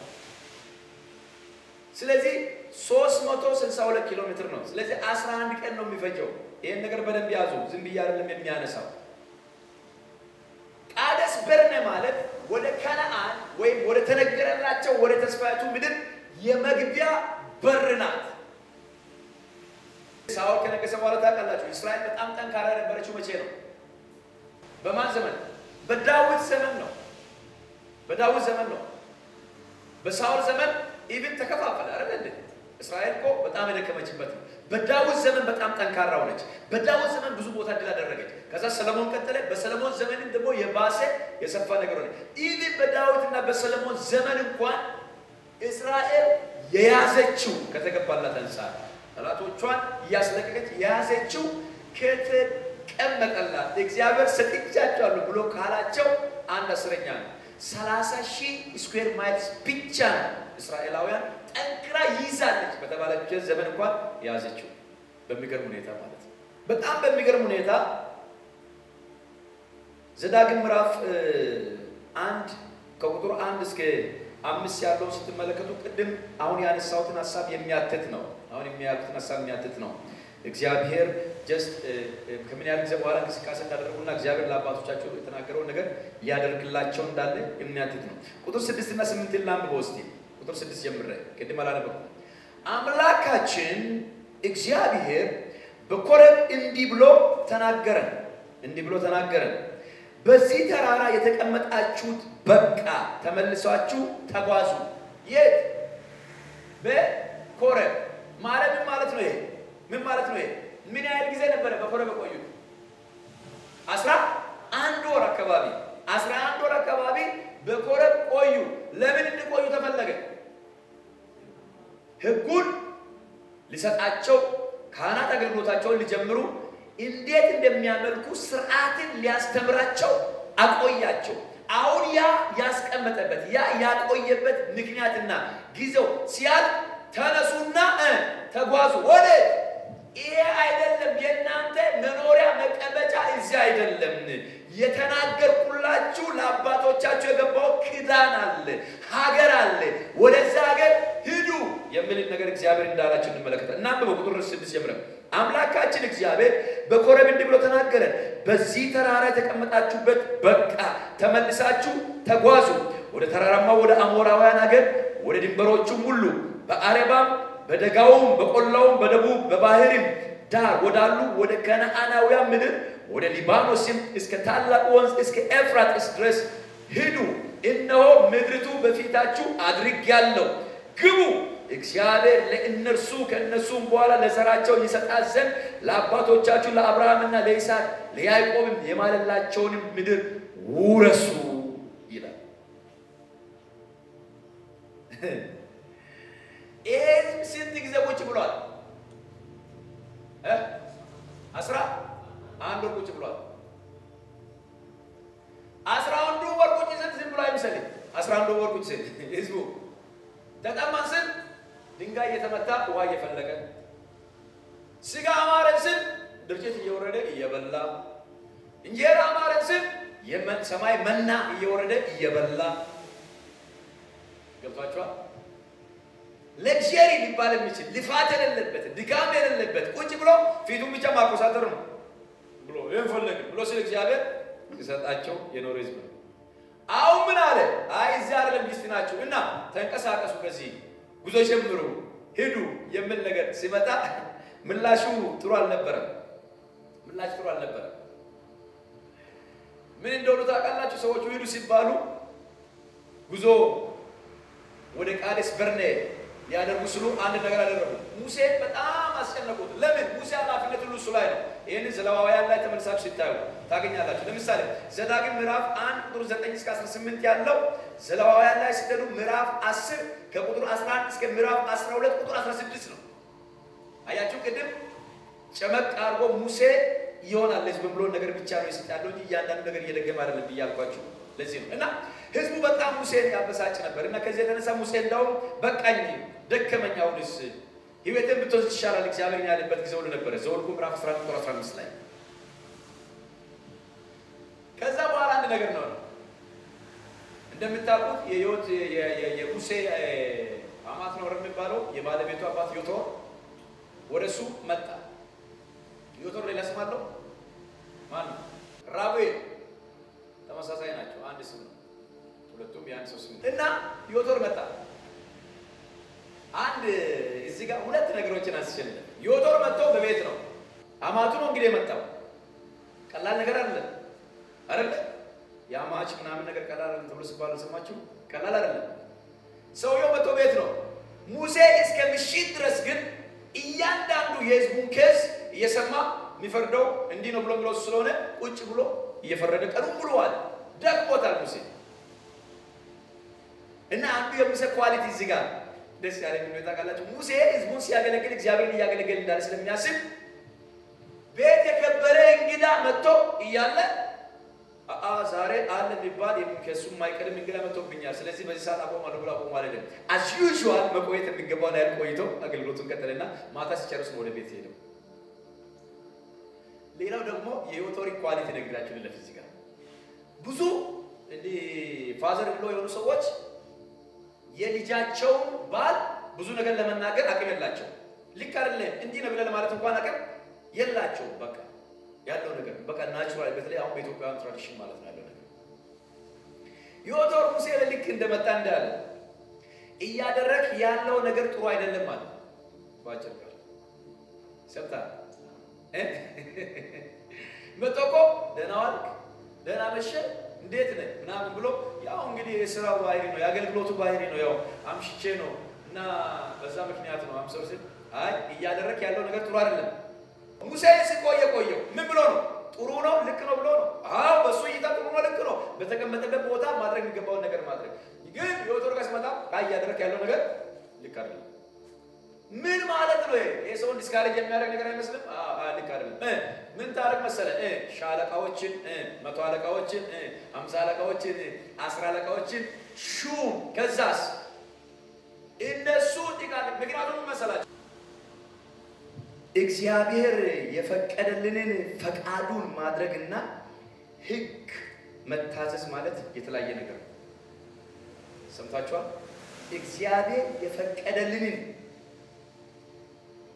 ስለዚህ 362 ኪሎ ሜትር ነው። ስለዚህ 11 ቀን ነው የሚፈጀው። ይሄን ነገር በደንብ ያዙ። ዝም ብዬ አይደለም የሚያነሳው። ቃዴስ በርኔ ማለት ወደ ከነዓን ወይም ወደ ተነገረላቸው ወደ ተስፋይቱ ምድር የመግቢያ በር ናት። ሳኦል ከነገሰ በኋላ ታውቃላችሁ እስራኤል በጣም ጠንካራ ነበረችው። መቼ ነው? በማን ዘመን? በዳዊት ዘመን ነው። በሳኦል ዘመን ኢቭን ተከፋፈለ አይደል እንዴ? እስራኤል እኮ በጣም የደከመችበት ነው። በዳዊት ዘመን በጣም ጠንካራ ሆነች። በዳዊት ዘመን ብዙ ቦታ ድል አደረገች። ከዛ ሰለሞን ቀጠለ። በሰለሞን ዘመን ደግሞ የባሰ የሰፋ ነገር ሆነ። ኢቭን በዳዊትና በሰለሞን ዘመን እንኳን እስራኤል የያዘችው ከተገባላት አንፃር ጠላቶቿን እያስለቀቀች የያዘችው ከተቀመጠላት እግዚአብሔር ሰጥቻቸዋለሁ ብሎ ካላቸው 1/10 ነው። 30,000 ስኩዌር ማይልስ ብቻ ነው እስራኤላውያን ጠንክራ ይዛለች በተባለበት ዘመን እንኳን የያዘችው። በሚገርም ሁኔታ ማለት ነው። በጣም በሚገርም ሁኔታ ዘዳግም ምዕራፍ 1 ከቁጥር 1 እስከ 5 ያለውን ስትመለከቱ ቅድም አሁን ያነሳሁትን ሐሳብ የሚያትት ነው። እግዚአብሔር ጀስት ከምን ያህል ጊዜ በኋላ እንቅስቃሴ እንዳደረጉና እግዚአብሔር ለአባቶቻቸው የተናገረውን ነገር ሊያደርግላቸው እንዳለ የሚያትት ነው። ቁጥር 6 እና 8 ላንብበው እስቲ። ቁጥር 6 ጀምሬ ቅድም አላነበብኩም። አምላካችን እግዚአብሔር በኮረብ እንዲህ ብሎ ተናገረን እንዲህ ብሎ ተናገረን በዚህ ተራራ የተቀመጣችሁት በቃ ተመልሳችሁ ተጓዙ የት በኮሬብ ማለት ነው ይሄ ምን ማለት ነው ይሄ ምን ያህል ጊዜ ነበር በኮሬብ ቆዩት 11 ወር አካባቢ በኮሬብ ቆዩ ለምን እንቆዩ ተፈለገ ሕጉን ሊሰጣቸው ካህናት አገልግሎታቸውን ሊጀምሩ እንዴት እንደሚያመልኩ ሥርዓትን ሊያስተምራቸው አቆያቸው አሁን ያ ያስቀመጠበት ያ ያቆየበት ምክንያትና ጊዜው ሲያልቅ ተነሱና ተጓዙ ወደ ይሄ አይደለም የናንተ መኖሪያ መቀመጫ እዚህ አይደለም የተናገርኩላችሁ ለአባቶቻችሁ የገባው ኪዳን አለ ሀገር አለ ወደዛ ሀገር ሂዱ የሚል ነገር እግዚአብሔር እንዳላችሁ እንመለከታለን እና በቁጥር 6 ጀምረን አምላካችን እግዚአብሔር በኮሬብ እንዲህ ብሎ ተናገረን በዚህ ተራራ የተቀመጣችሁበት በቃ ተመልሳችሁ ተጓዙ ወደ ተራራማው ወደ አሞራውያን ሀገር ወደ ድንበሮቹም ሁሉ በአረባም በደጋውም በቆላውም በደቡብ በባህርም ዳር ወዳሉ ወደ ከነዓናውያን ምድር ወደ ሊባኖስም እስከ ታላቁ ወንዝ እስከ ኤፍራጥስ ድረስ ሂዱ እነሆ ምድሪቱ በፊታችሁ አድርጌያለሁ ግቡ እግዚአብሔር ለእነርሱ ከእነሱም በኋላ ለዘራቸው ይሰጣት ዘንድ ለአባቶቻችሁ ለአብርሃምና ለይስሐቅ ለያዕቆብም የማለላቸውን ምድር ውረሱ ይላል ስንት ጊዜ ቁጭ ብሏል 11 ወር ቁጭ ብሏል 11 ወር ቁጭ ዝም ብሎ አይመስልም 11 ወር ቁጭ ህዝቡ ተጠማን ስል ድንጋይ እየተመታ ውሃ እየፈለቀ ስጋ አማረን ስል ድርጭት እየወረደ እየበላ እንጀራ አማረን ስል ሰማይ መና እየወረደ እየበላ ገብቷችኋል ለግዠሪ ሊባል የሚችል ልፋት የሌለበት ድካም የሌለበት ቁጭ ብሎ ፊቱን ብቻ ማቆሳጠር ነው ብሎ ይፈልግ ብሎ ስለ እግዚአብሔር ይሰጣቸው የኖረ ህዝብ ነው አሁን ምን አለ አይ እዚህ አይደለም ዲስቲናችሁ እና ተንቀሳቀሱ ከዚህ ጉዞ ጀምሩ ሄዱ የሚል ነገር ሲመጣ ምላሹ ጥሩ አልነበረም ምን እንደሆነ ታውቃላችሁ ሰዎቹ ሄዱ ሲባሉ ጉዞ ወደ ቃዴስ በርኔ ያደርጉ ስሉ አንድ ነገር አደረጉ ሙሴ በጣም አስጨነቁት ለምን ሙሴ ኃላፊነት ሁሉ እሱ ላይ ነው ይሄንን ዘሌዋውያን ላይ ተመልሳችሁ ሲታዩ ታገኛላችሁ ለምሳሌ ዘዳግም ምዕራፍ 1 ቁጥር 9 እስከ 18 ያለው ዘሌዋውያን ላይ ሲደሉ ምዕራፍ 10 ከቁጥር 11 እስከ ምዕራፍ 12 ቁጥር 16 ነው አያችሁ ቅድም ጨመቅ አርጎ ሙሴ ይሆናል ለዚህ ብሎ ነገር ብቻ ነው ይስጣለው እንጂ እያንዳንዱ ነገር እየደገመ አይደለም ብያልኳችሁ ለዚህ ነው እና ህዝቡ በጣም ሙሴን ያበሳጭ ነበር እና ከዚህ የተነሳ ሙሴ እንዳው በቃኝ ደከመኛውንስ ህይወትን ብትወስድ ይሻላል እግዚአብሔር ያለበት ጊዜ ሁሉ ነበር ዘወልቁ ምዕራፍ 11 ቁጥር 15 ላይ ከዛ በኋላ አንድ ነገር ነው እንደምታውቁት የህይወት የሙሴ አማት ነው የሚባለው የባለቤቱ አባት ዮቶር ወደሱ መጣ ዮቶር ሌላ ስም አለው ማን ራቤል ተመሳሳይ ናቸው አንድ ስም ነው ሁለቱም ያን ሰው ስም እና ዮቶር መጣ አንድ እዚህ ጋር ሁለት ነገሮችን አስችልኝ ዮቶር መጥቶ በቤት ነው አማቱ ነው እንግዲህ መጣው ቀላል ነገር አይደለም ያማች ምናምን ነገር ቀላል አይደለም ተብሎ ሲባል ሰማችሁ ቀላል አይደለም ሰውየው መጥቶ ቤት ነው ሙሴ እስከ ምሽት ድረስ ግን እያንዳንዱ የህዝቡን ኬዝ እየሰማ የሚፈርደው እንዲህ ነው ብሎ ስለሆነ ቁጭ ብሎ እየፈረደ ቀኑን ብሏል ደክሞታል ሙሴ እና አንዱ የሙሴ ኳሊቲ እዚህ ጋር ደስ ያለኝ ነው ታውቃላችሁ ሙሴ ህዝቡን ሲያገለግል እግዚአብሔርን እያገለገለ እንዳለ ስለሚያስብ ቤት የከበረ እንግዳ መጥቶ እያለ ዛሬ አለ የሚባል ከሱ የማይቀርም እንግዳ መጥቶብኛል ስለዚህ በዚህ ሰዓት አቆማለሁ ብሎ አቆሙ አይደለም as usual መቆየት የሚገባው ላይ ቆይቶ አገልግሎቱን ቀጠለና ማታ ሲጨርስ ወደ ቤት ሄደው ሌላው ደግሞ የዮቶሪ ኳሊቲ ነግራችሁ ለፍዚ ጋር ብዙ እንዲ ፋዘር ብሎ የሆኑ ሰዎች የልጃቸው ባል ብዙ ነገር ለመናገር አቅም የላቸው ልክ አይደለም እንዲህ ነው ብለ ለማለት እንኳን አቅም የላቸው በቃ ያለው ነገር በቃ ናቹራል በተለይ አሁን በኢትዮጵያውያን ትራዲሽን ማለት ነው ያለው ነገር ዮቶር ሙሴ ልክ እንደመጣ እንዳለ እያደረክ ያለው ነገር ጥሩ አይደለም ማለት ባጭር ቃል ሰምታ መጥቶ ደህና ዋልክ ደህና መሸ እንዴት ነህ ምናምን ብሎ ያው እንግዲህ የሥራው ባህሪ ነው የአገልግሎቱ ባህሪ ነው ያው አምሽቼ ነው እና በዛ ምክንያት ነው አምሰው ሲል አይ እያደረክ ያለው ነገር ጥሩ አይደለም። ሙሴ ሲቆየው ምን ብሎ ነው ጥሩ ነው ልክ ነው ብሎ ነው። አዎ በሱ እይታ ጥሩ ነው ልክ ነው በተቀመጠበት ቦታ ማድረግ የሚገባውን ነገር ማድረግ። ግን የወተሩ ጋር ሲመጣ አይ እያደረክ ያለው ነገር ልክ አይደለም። ምን ማለት ነው ይሄ ሰው ዲስካሬጅ የሚያደርግ ነገር አይመስልም? ልክ አይደለም። ምን ታረግ መሰለህ ሻለቃዎችን 100 አለቃዎችን 50 አለቃዎችን 10 አለቃዎችን ሹም ከዛስ እነሱ ጥቃት ምክንያቱም መሰላችሁ እግዚአብሔር የፈቀደልንን ፈቃዱን ማድረግና ሕግ መታዘዝ ማለት የተለያየ ነገር ነው። ሰምታችኋል? እግዚአብሔር የፈቀደልንን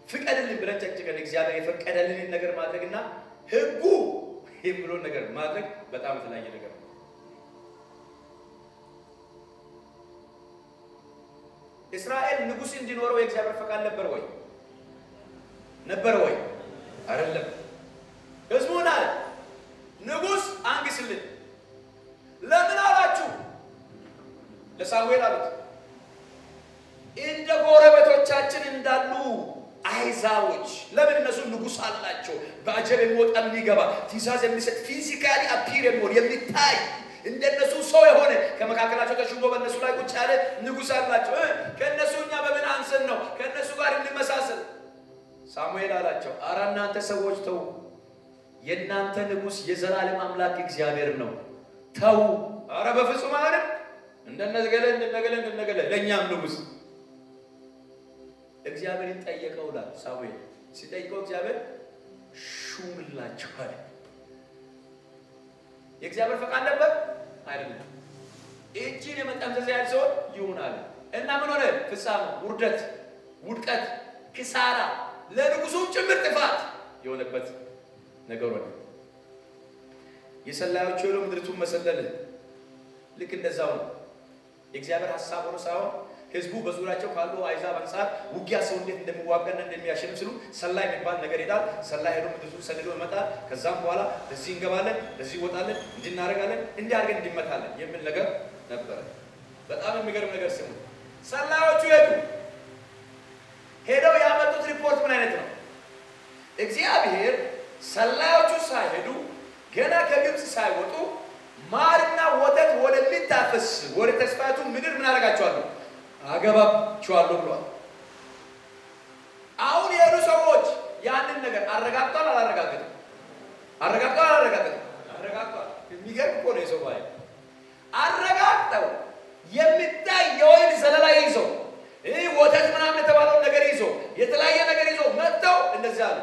ፍቀድልን ብለን ጨቅጭቀን እግዚአብሔር የፈቀደልንን ነገር ማድረግና ሕጉ የሚለውን ነገር ማድረግ በጣም የተለያየ ነገር ነው። እስራኤል ንጉሥ እንዲኖረው የእግዚአብሔር ፈቃድ ነበር ወይ? ነበር ወይ? አይደለም። ሕዝቡን አለ ንጉሥ አንግስልን። ለምን አላችሁ? ለሳሙኤል አሉት እንደ ጎረቤቶቻችን እንዳሉ አይዛቦች ለምን እነሱ ንጉሥ አላቸው በአጀብ የሚወጣ የሚገባ ትእዛዝ የሚሰጥ ፊዚካሊ አፒር የሚታይ እንደነሱ ሰው የሆነ ከመካከላቸው ተሹሞ በእነሱ ላይ ቁጭ ያለ ንጉሥ አላቸው። ከእነሱ እኛ በምን አንሰን ነው ከእነሱ ጋር እንመሳሰል? ሳሙኤል አላቸው ኧረ እናንተ ሰዎች ተው፣ የእናንተ ንጉሥ የዘላለም አምላክ እግዚአብሔር ነው። ተው ኧረ በፍጹም አይደለም። እንደነገለ ለእኛም ንጉሥ እግዚአብሔርን ጠየቀው ላ ሳሙኤል ሲጠይቀው እግዚአብሔር ሹምላቸው አለ። የእግዚአብሔር ፈቃድ ነበር አይደለም። እጅን የመጠምዘዝ ያህል ሰው ይሆናል እና ምን ሆነ? ፍጻሜ ውርደት፣ ውድቀት፣ ክሳራ ለንጉሱም ጭምር ጥፋት የሆነበት ነገር ሆነ። የሰላዮቹ የሆነው ምድሪቱን መሰለል ልክ እንደዛው ነው። የእግዚአብሔር ሐሳብ ሆኖ ሳይሆን ህዝቡ በዙሪያቸው ካሉ አይዛብ አንፃር ውጊያ ሰው እንዴት እንደሚዋጋና እንደሚያሸንፍ ሲሉ ሰላይ የሚባል ነገር ይላል። ሰላይ ሄዶ ምድሪቱን ሰልሎ ይመጣል። ከዛም በኋላ እዚህ እንገባለን፣ እዚህ ወጣለን፣ እንድናረጋለን፣ እንዲያርገን እንዲመታለን የሚል ነገር ነበር። በጣም የሚገርም ነገር ስሙ። ሰላዮቹ ሄደው ያመጡት ሪፖርት ምን አይነት ነው? እግዚአብሔር ሰላዮቹ ሳይሄዱ ገና ከግብጽ ሳይወጡ ማርና ወተት ወደሚታፈስ ወደ ተስፋይቱ ምድር ምን አደርጋቸዋለሁ? አገባቸዋለሁ ብሏል። አሁን የሄዱ ሰዎች ያንን ነገር አረጋግጧል አላረጋገጠም? አረጋግጧል አላረጋገጠም? አረጋግጧል። የሚገርም እኮ ነው የሰው ባይ አረጋግጠው የሚታይ የወይን ዘለላ ይዘው ወተት ምናምን የተባለው ነገር ይዞ የተለያየ ነገር ይዞ መጥተው እንደዚህ አሉ።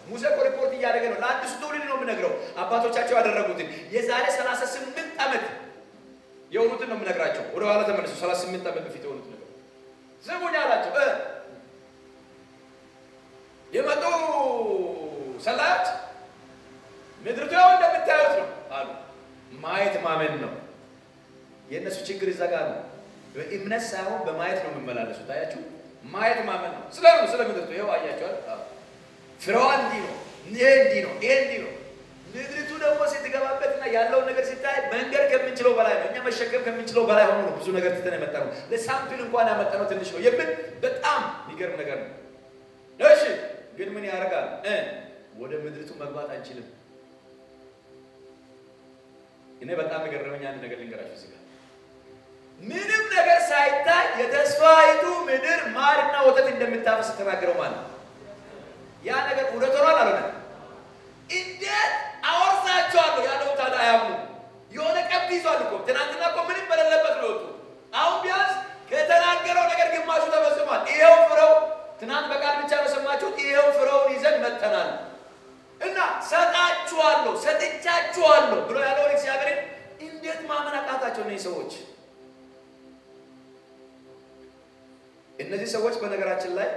ሙሴ እኮ ሪፖርት እያደረገ ነው። ለአዲሱ ትውልድ ነው የምነግረው። አባቶቻቸው ያደረጉትን የዛሬ 38 ዓመት የሆኑትን ነው የምነግራቸው። ወደ ኋላ ተመልሶ 38 ዓመት በፊት የሆኑት ነገር ስሙኝ አላቸው። የመጡ ሰላዮች ምድሪቱ እንደምታዩት ነው አሉ። ማየት ማመን ነው የእነሱ ችግር። እዛ ጋር ነው በእምነት ሳይሆን በማየት ነው የምመላለሱት። አያችሁ? ማየት ማመን ነው። ስለምን ስለምድሪቱ ይኸው አያችኋል። ፍሬዋ እንዲህ ነው፣ ይሄ እንዲህ ነው፣ ይሄ እንዲህ ነው። ምድሪቱ ደግሞ ስትገባበትና ያለውን ነገር ሲታይ መንገድ ከምንችለው በላይ ነው። እኛ መሸከም ከምንችለው በላይ ሆኖ ነው ብዙ ነገር ትተን የመጣነው። ለሳምፕል እንኳን ያመጣነው ትንሽ ነው የምን በጣም የሚገርም ነገር ነው። እሺ ግን ምን ያደርጋል? ወደ ምድሪቱ መግባት አንችልም። እኔ በጣም የገረመኝ አንድ ነገር ልንገራችሁ። እዚህ ጋር ምንም ነገር ሳይታይ የተስፋይቱ ምድር ማርና ወተት እንደምታፈስ ተናገረው ማለት ነው። ያ ነገር እውነት ሆኗል አልሆነም? እንዴት አወርሳቸዋለሁ ያለው ታዲያ አያምኑ። የሆነ ቀብድ ይዟል እኮ ትናንትና እኮ ምንም በሌለበት ነው ወጡ። አሁን ቢያንስ ከተናገረው ነገር ግማሹ ተፈጽሟል። ይሄው ፍሬው ትናንት በቃል ብቻ ነው ሰማችሁት። ይሄው ፍሬውን ይዘን መጥተናል እና ሰጣችኋለሁ ሰጥቻችኋለሁ ብሎ ያለውን እግዚአብሔርን እንዴት ማመን አቃታቸው እነዚህ ሰዎች? እነዚህ ሰዎች በነገራችን ላይ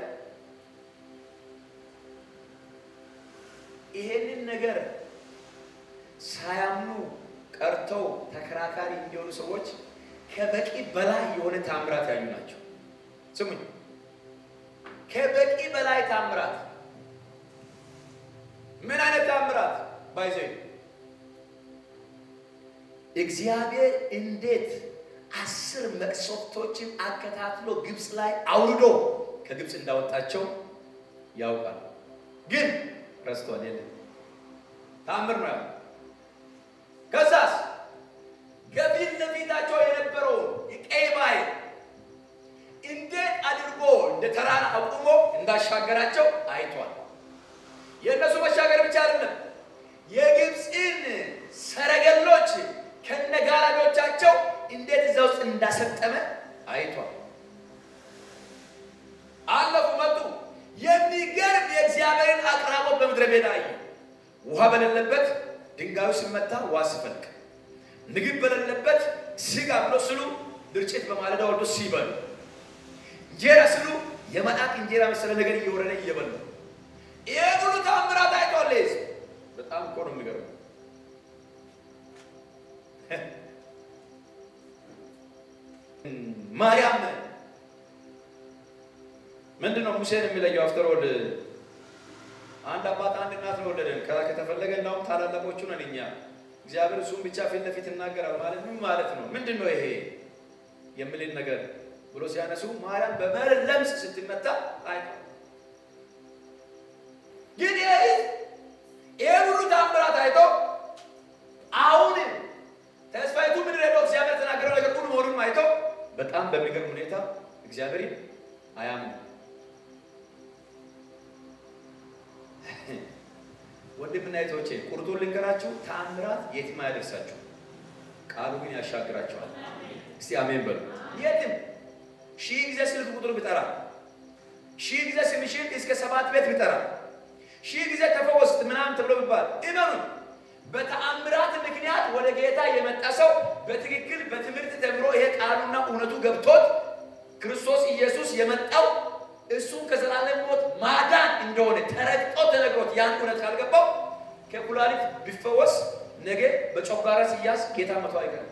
ይሄንን ነገር ሳያምኑ ቀርተው ተከራካሪ እንዲሆኑ ሰዎች ከበቂ በላይ የሆነ ታምራት ያዩ ናቸው። ስሙኝ፣ ከበቂ በላይ ታምራት ምን አይነት ተአምራት ባይዘይ እግዚአብሔር እንዴት 10 መቅሰፍቶችን አከታትሎ ግብጽ ላይ አውርዶ ከግብጽ እንዳወጣቸው ያውቃል። ግን ረስቷል። የለም ተአምር ነው። ከዛስ ከፊት ለፊታቸው የነበረው የቀይ ባህር እንዴት አድርጎ እንደ ተራራ አቁሞ እንዳሻገራቸው አይቷል። የእነሱ መሻገር ብቻ አይደለም፣ የግብጽን ሰረገሎች ከነጋራዶቻቸው እንዴት እዛ ውስጥ እንዳሰጠመ አይቷል። አለፉ መጡ። የሚገርም የእግዚአብሔርን አቅራቦት በምድረ በዳ አዩ። ውሃ በሌለበት ድንጋዩ ሲመታ ውሃ ሲፈልቅ፣ ምግብ በሌለበት ስጋ ብሎ ስሉ ድርጭት በማለዳ ወልዶ ሲበሉ፣ እንጀራ ስሉ የመጣቅ እንጀራ መሰለ ነገር እየወረደ እየበሉ ይሄ ሁሉ ተአምራት አይቷል። በጣም እኮ ነው የሚገርመው። ማርያም ምንድነው ሙሴን የሚለየው? አፍተር ኦል አንድ አባት አንድ እናት ነው ወለደን። ከተፈለገ እንዳውም ታላላቆቹ ነን እኛ። እግዚአብሔር እሱም ብቻ ፊት ለፊት ይናገራል ማለት ምን ማለት ነው? ምንድነው ይሄ የሚልን ነገር ብሎ ሲያነሱ ማርያም በመረር ለምጽ ስትመታ አይቷል። ግን ይሄ ሁሉ ተአምራት አይቶ አሁን ተስፋይቱ ምን ነው እግዚአብሔር ተናገረው ነገር ሁሉ መሆኑን አይቶ በጣም በሚገርም ሁኔታ እግዚአብሔር አያምን። ወንድምና እህቶቼ ቁርጡን ልንገራችሁ፣ ተአምራት የትም አያደርሳችሁ፣ ቃሉ ግን ያሻግራችኋል። እስቲ አሜን በሉ። የትም ሺህ ጊዜ ስልክ ቁጥር ቢጠራ፣ ሺህ ጊዜ ስምሽን እስከ 7 ቤት ቢጠራ፣ ሺህ ጊዜ ተፈወስት ምናምን ተብሎ ቢባል እመኑ፣ በተአምራት ምክንያት ወደ ጌታ የመጣ ሰው በትክክል በትምህርት ተምሮ ይሄ ቃሉና እውነቱ ገብቶት ክርስቶስ ኢየሱስ የመጣው እሱን ከዘላለም ሞት ማዳን እንደሆነ ተረድቶ ተነግሮት ያን እውነት ካልገባው ከኩላሊት ቢፈወስ ነገ በጨጓራ ሲያዝ ጌታ መቶ አይቀርም።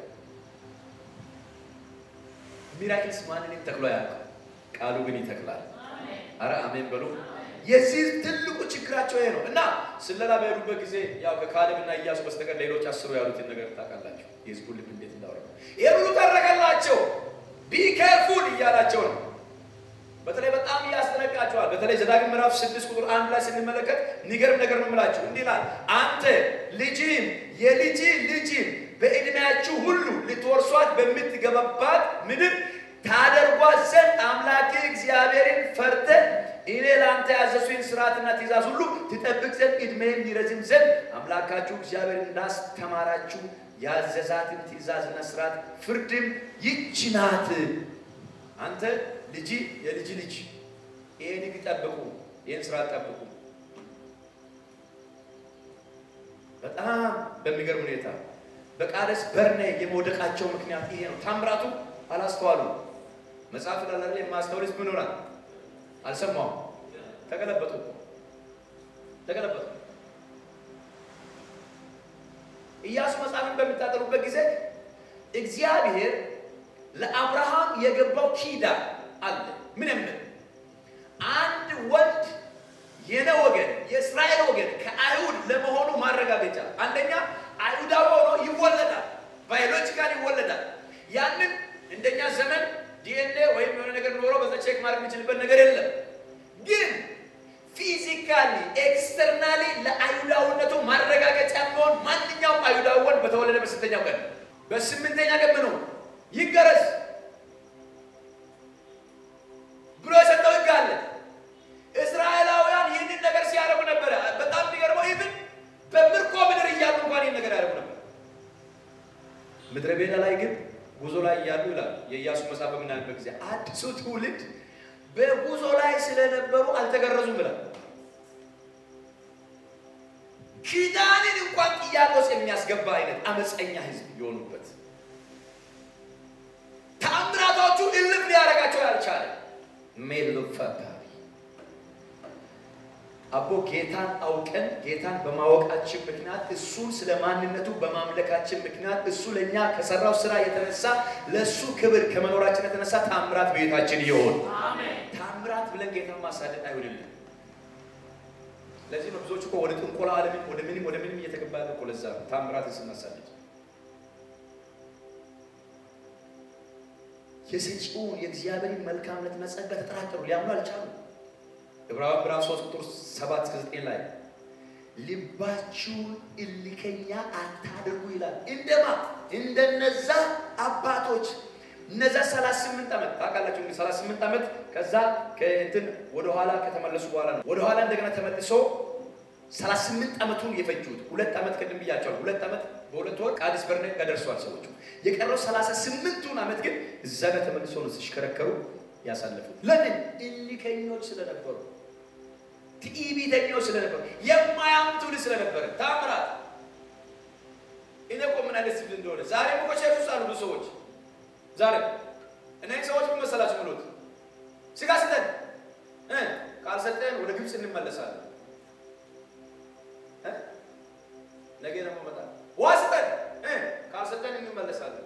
ሚራክልስ ማንንም ተክሎ ያውቃል፣ ቃሉ ግን ይተክላል። አረ አሜን በሉ። የዚህ ትልቁ ችግራቸው ይሄ ነው። እና ስለላ በሄዱበት ጊዜ ያው ከካሌብና ኢያሱ በስተቀር ሌሎች 10 ያሉትን ነገር ታውቃላችሁ። የሕዝቡ ልብ እንዴት እንዳወራ ይሄ ሁሉ ተረከላቸው። ቢ ኬርፉል እያላቸው ነው። በተለይ በጣም ያስጠነቅቃቸዋል። በተለይ ዘዳግም ምዕራፍ 6 ቁጥር 1 ላይ ስንመለከት ንገርም ነገር ነው የምላችሁ። እንዲህ ይላል፣ አንተ ልጅህም የልጅ ልጅህም በእድሜያችሁ ሁሉ ልትወርሷት በምትገባባት ምድር ታደርጓት ዘንድ አምላክህ እግዚአብሔርን ፈርተህ እኔ ለአንተ ያዘዝኩህን ሥርዓትና ትእዛዝ ሁሉ ትጠብቅ ዘንድ እድሜህም ይረዝም ዘንድ አምላካችሁ እግዚአብሔር እንዳስተማራችሁ ያዘዛትን ትእዛዝና ሥርዓት ፍርድም ይህች ናት። አንተ ልጅ የልጅ ልጅ ይሄን ይጠብቁ፣ ይሄን ሥርዓት ጠብቁ። በጣም በሚገርም ሁኔታ በቃዴስ በርኔ የመውደቃቸው ምክንያት ይሄ ነው። ታምራቱ አላስተዋሉ። መጽሐፍ ላይ የማስተውልስ ምን ሆነ? አልሰማሁም። ተገለበጡ። ኢያሱ መጽሐፍን በሚታጠሩበት ጊዜ እግዚአብሔር ለአብርሃም የገባው ኪዳን አለ። ምን አንድ ወንድ የነ ወገን የእስራኤል ወገን ከአይሁድ ለመሆኑ ማረጋገጫ፣ አንደኛ አይሁዳዊ ሆኖ ይወለዳል፣ ባዮሎጂካሊ ይወለዳል። ያንን እንደኛ ዘመን ዲኤንኤ ወይም የሆነ ነገር ኖሮ በዛ ቼክ ማድረግ የሚችልበት ነገር የለም። ግን ፊዚካሊ ኤክስተርናሊ ለአይሁዳዊነቱ ማረጋገጫ የሚሆን ማንኛውም አይሁዳዊ ወንድ በተወለደ በስንተኛው ቀን? በ8ኛ ቀን ነው ይገረዝ ብሎ የሰጠው ሕግ አለ። እስራኤላውያን ይህንን ነገር ሲያደርጉ ነበር። በጣም የሚገርመው ይህን በምርኮ ምድር እያሉ እንኳን ይህን ነገር ያደርጉ ነበር። ምድረ በዳ ላይ ግን ጉዞ ላይ እያሉ ይላል የኢያሱ መጽሐፍ በምናነብበት ጊዜ አዲሱ ትውልድ በጉዞ ላይ ስለነበሩ አልተገረዙም ብላ ኪዳንን እንኳን ጥያቄ የሚያስገባ አይነት አመፀኛ ህዝብ የሆኑበት ተአምራቶቹ እልፍ ሊያደርጋቸው ያልቻለ ሜልፈታ አቦ ጌታን አውቀን ጌታን በማወቃችን ምክንያት እሱን ስለማንነቱ በማምለካችን ምክንያት እሱ ለኛ ከሰራው ስራ የተነሳ ለሱ ክብር ከመኖራችን የተነሳ ታምራት በቤታችን ይሁን። አሜን። ታምራት ብለን ጌታን ማሳደድ አይሆንልን። ለዚህ ነው ብዙዎች እኮ ወደ ጥንቆላ ዓለም ወደ ምንም እየተገባ ያለው እኮ ለዛ ታምራት ስናሳልፍ የሰጪውን የእግዚአብሔርን መልካምነትና ጸጋ ተጠራጠሩ ሊያምኑ አልቻሉም። ዕብራውያን ምዕራፍ 3 ቁጥር 7 እስከ 9 ላይ ልባችሁን እልከኛ አታድርጉ ይላል። እንደነዛ አባቶች እነዛ 38 ዓመት ታውቃላችሁ እንግዲህ 38 ዓመት ከዛ ከእንትን ወደ ኋላ ከተመለሱ በኋላ ነው ወደ ኋላ እንደገና ተመልሶ 38 ዓመቱን የፈጁት 2 ዓመት ቀደም ብያቸዋል። 2 ዓመት በሁለት ወር ቃዲስ በርኔ ጋር ደርሰዋል ሰዎቹ። የቀረው 38ቱን ዓመት ግን እዛ ጋር ተመልሶ ነው ሲሽከረከሩ ያሳለፉት። ለምን? እልከኞች ስለነበሩ፣ ትዕቢተኞች ስለነበሩ፣ የማያምኑ ስለነበሩ። ታምራት እኔ እኮ ምን አይነት ሲል እንደሆነ ዛሬ እኮ ቸርች ውስጥ አሉ ሰዎች ዛሬ እነዚህ ሰዎች ምን መሰላችሁ ብሎት ስጋ ስጠን ካልሰጠን ወደ ግብጽ እንመለሳለን ነገ ነው መጣ ዋስጠን ካልሰጠን እንመለሳለን።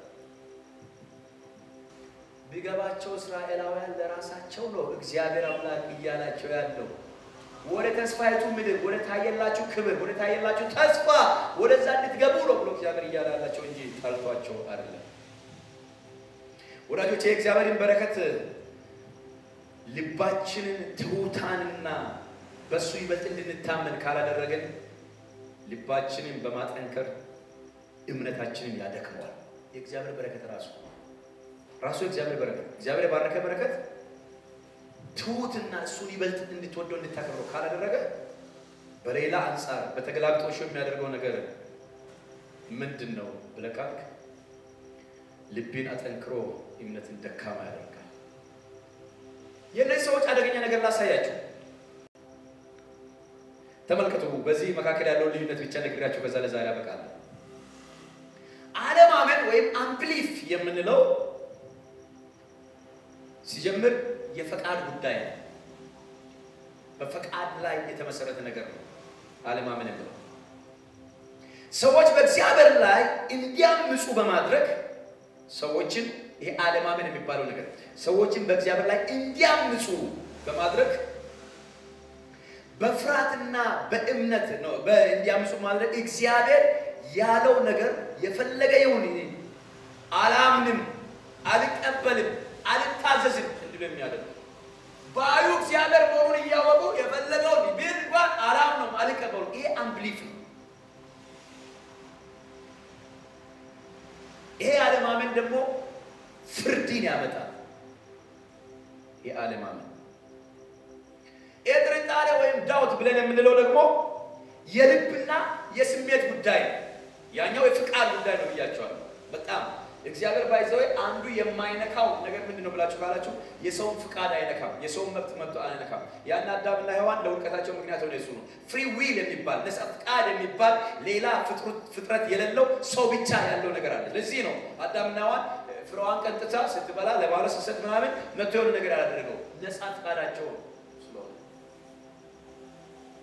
ቢገባቸው እስራኤላውያን ለራሳቸው ነው እግዚአብሔር አምላክ እያላቸው ያለው ወደ ተስፋይቱ ምድር ወደ ታየላችሁ ክብር ወደ ታየላችሁ ተስፋ ወደዛ እንድትገቡ ነው ብሎ እግዚአብሔር እያላላቸው እንጂ ታልቷቸው አይደለም። ወዳጆቼ የእግዚአብሔርን በረከት ልባችንን ትሁታንና በሱ ይበልጥ እንድንታመን ካላደረገን ልባችንን በማጠንከር እምነታችንን ያደክመዋል። የእግዚአብሔር በረከት ራሱ የእግዚአብሔር በረከት እግዚአብሔር የባረከ በረከት ትሁትና እሱን ይበልጥ እንድትወደው እንድታከብረው ካላደረገ በሌላ አንፃር በተገላብጦሽ የሚያደርገው ነገር ምንድነው ብለህ ካልክ ልብን አጠንክሮ እምነትን ደካማ ያደርጋል። የእነዚህ ሰዎች አደገኛ ነገር ላሳያችሁ። ተመልከቱ። በዚህ መካከል ያለው ልዩነት ብቻ ነግራችሁ ከዛ ለዛሬ ያበቃል። አለማመን ወይም አንብሊፍ የምንለው ሲጀምር የፈቃድ ጉዳይ ነው። በፈቃድ ላይ የተመሰረተ ነገር ነው አለማመን ነው። ሰዎች በእግዚአብሔር ላይ እንዲያምፁ በማድረግ ሰዎችን ይሄ አለማመን የሚባለው ነገር ሰዎችን በእግዚአብሔር ላይ እንዲያምፁ በማድረግ በፍርሃትና በእምነት ነው እንዲያምፁ ማድረግ እግዚአብሔር ያለው ነገር የፈለገ ይሁን አላምንም፣ አልቀበልም፣ አልታዘዝም እንዲሉ የሚያደርግ ባዩ እግዚአብሔር መሆኑን እያወቁ የፈለገውን ቢልጓን አላምንም፣ አልቀበልም። ይሄ አንብሊፍ ነው። ይሄ አለማመን ደግሞ ፍርድን ያመጣል። ይሄ አለማመን ጥርጣሬ ወይም ዳውት ብለን የምንለው ደግሞ የልብና የስሜት ጉዳይ ነው። ያኛው የፍቃድ ጉዳይ ነው ብያቸዋለሁ። በጣም እግዚአብሔር ባይዘው አንዱ የማይነካው ነገር ምንድነው ብላችሁ ካላችሁ የሰውን ፍቃድ አይነካም፣ የሰውን መብት አይነካም። ያን አዳምና ሔዋን ለውድቀታቸው ምክንያት ሆነ እሱ ነው። ፍሪ ዊል የሚባል ነፃ ፍቃድ የሚባል ሌላ ፍጥረት የሌለው ሰው ብቻ ያለው ነገር አለ። ለዚህ ነው አዳምና ሔዋን ፍሬዋን ቀጥታ ስትበላ ለባሏ ስትሰጥ ምናምን መጥቶ የሆነ ነገር ያላደረገው ነፃ ፍቃዳቸው ስለሆነ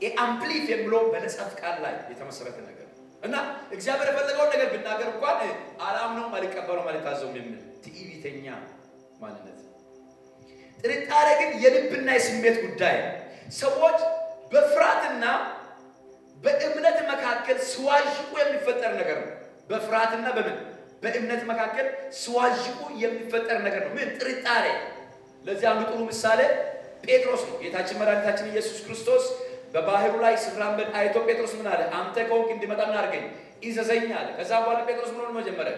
የአምፕሊፍ የሚለው በነፃ ፍቃድ ላይ የተመሰረተ ነገር እና እግዚአብሔር የፈለገውን ነገር ብናገር እንኳን አላምነውም፣ አልቀበለውም፣ አልታዘውም የሚል ትዕቢተኛ ማንነት። ጥርጣሬ ግን የልብና የስሜት ጉዳይ ነው። ሰዎች በፍርሃትና በእምነት መካከል ሲዋዥቁ የሚፈጠር ነገር ነው። በፍርሃትና በእምነት መካከል ሲዋዥቁ የሚፈጠር ነገር ነው። ምን? ጥርጣሬ። ለዚህ አንዱ ጥሩ ምሳሌ ጴጥሮስ ነው። ጌታችን መድኃኒታችን ኢየሱስ ክርስቶስ በባህሩ ላይ ሲራመድ አይቶ ጴጥሮስ ምን አለ? አንተ ከሆንክ እንድመጣ ምን አድርገኝ? ይዘዘኝ አለ። ከዛ በኋላ ጴጥሮስ ምን ሆነ? ጀመረ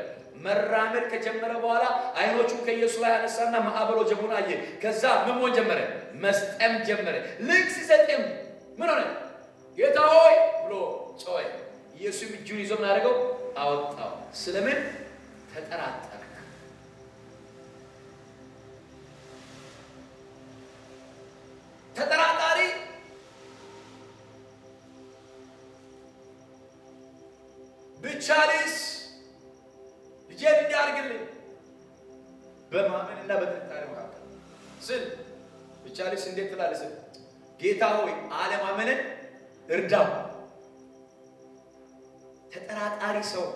መራመድ ከጀመረ በኋላ አይኖቹን ከኢየሱስ ላይ አነሳና ማዕበል ወጀቡን አየ። ከዛ ምን ሆነ? ጀመረ መስጠም ጀመረ። ልክ ሲሰጥም ምን ሆነ? ጌታ ሆይ ብሎ ጮኸ። ኢየሱስ እጁን ይዞ ምን አደረገው? አወጣው። ስለምን? ተጠራጠረ። ተጠራጣሪ ብቻልስ ልጄን እንዲያርግልኝ በማመንና በጥርጣሬ መካከል ስል ብቻልስ እንዴት ትላለህ? ስል ጌታ ሆይ አለማመንን እርዳው። ተጠራጣሪ ሰው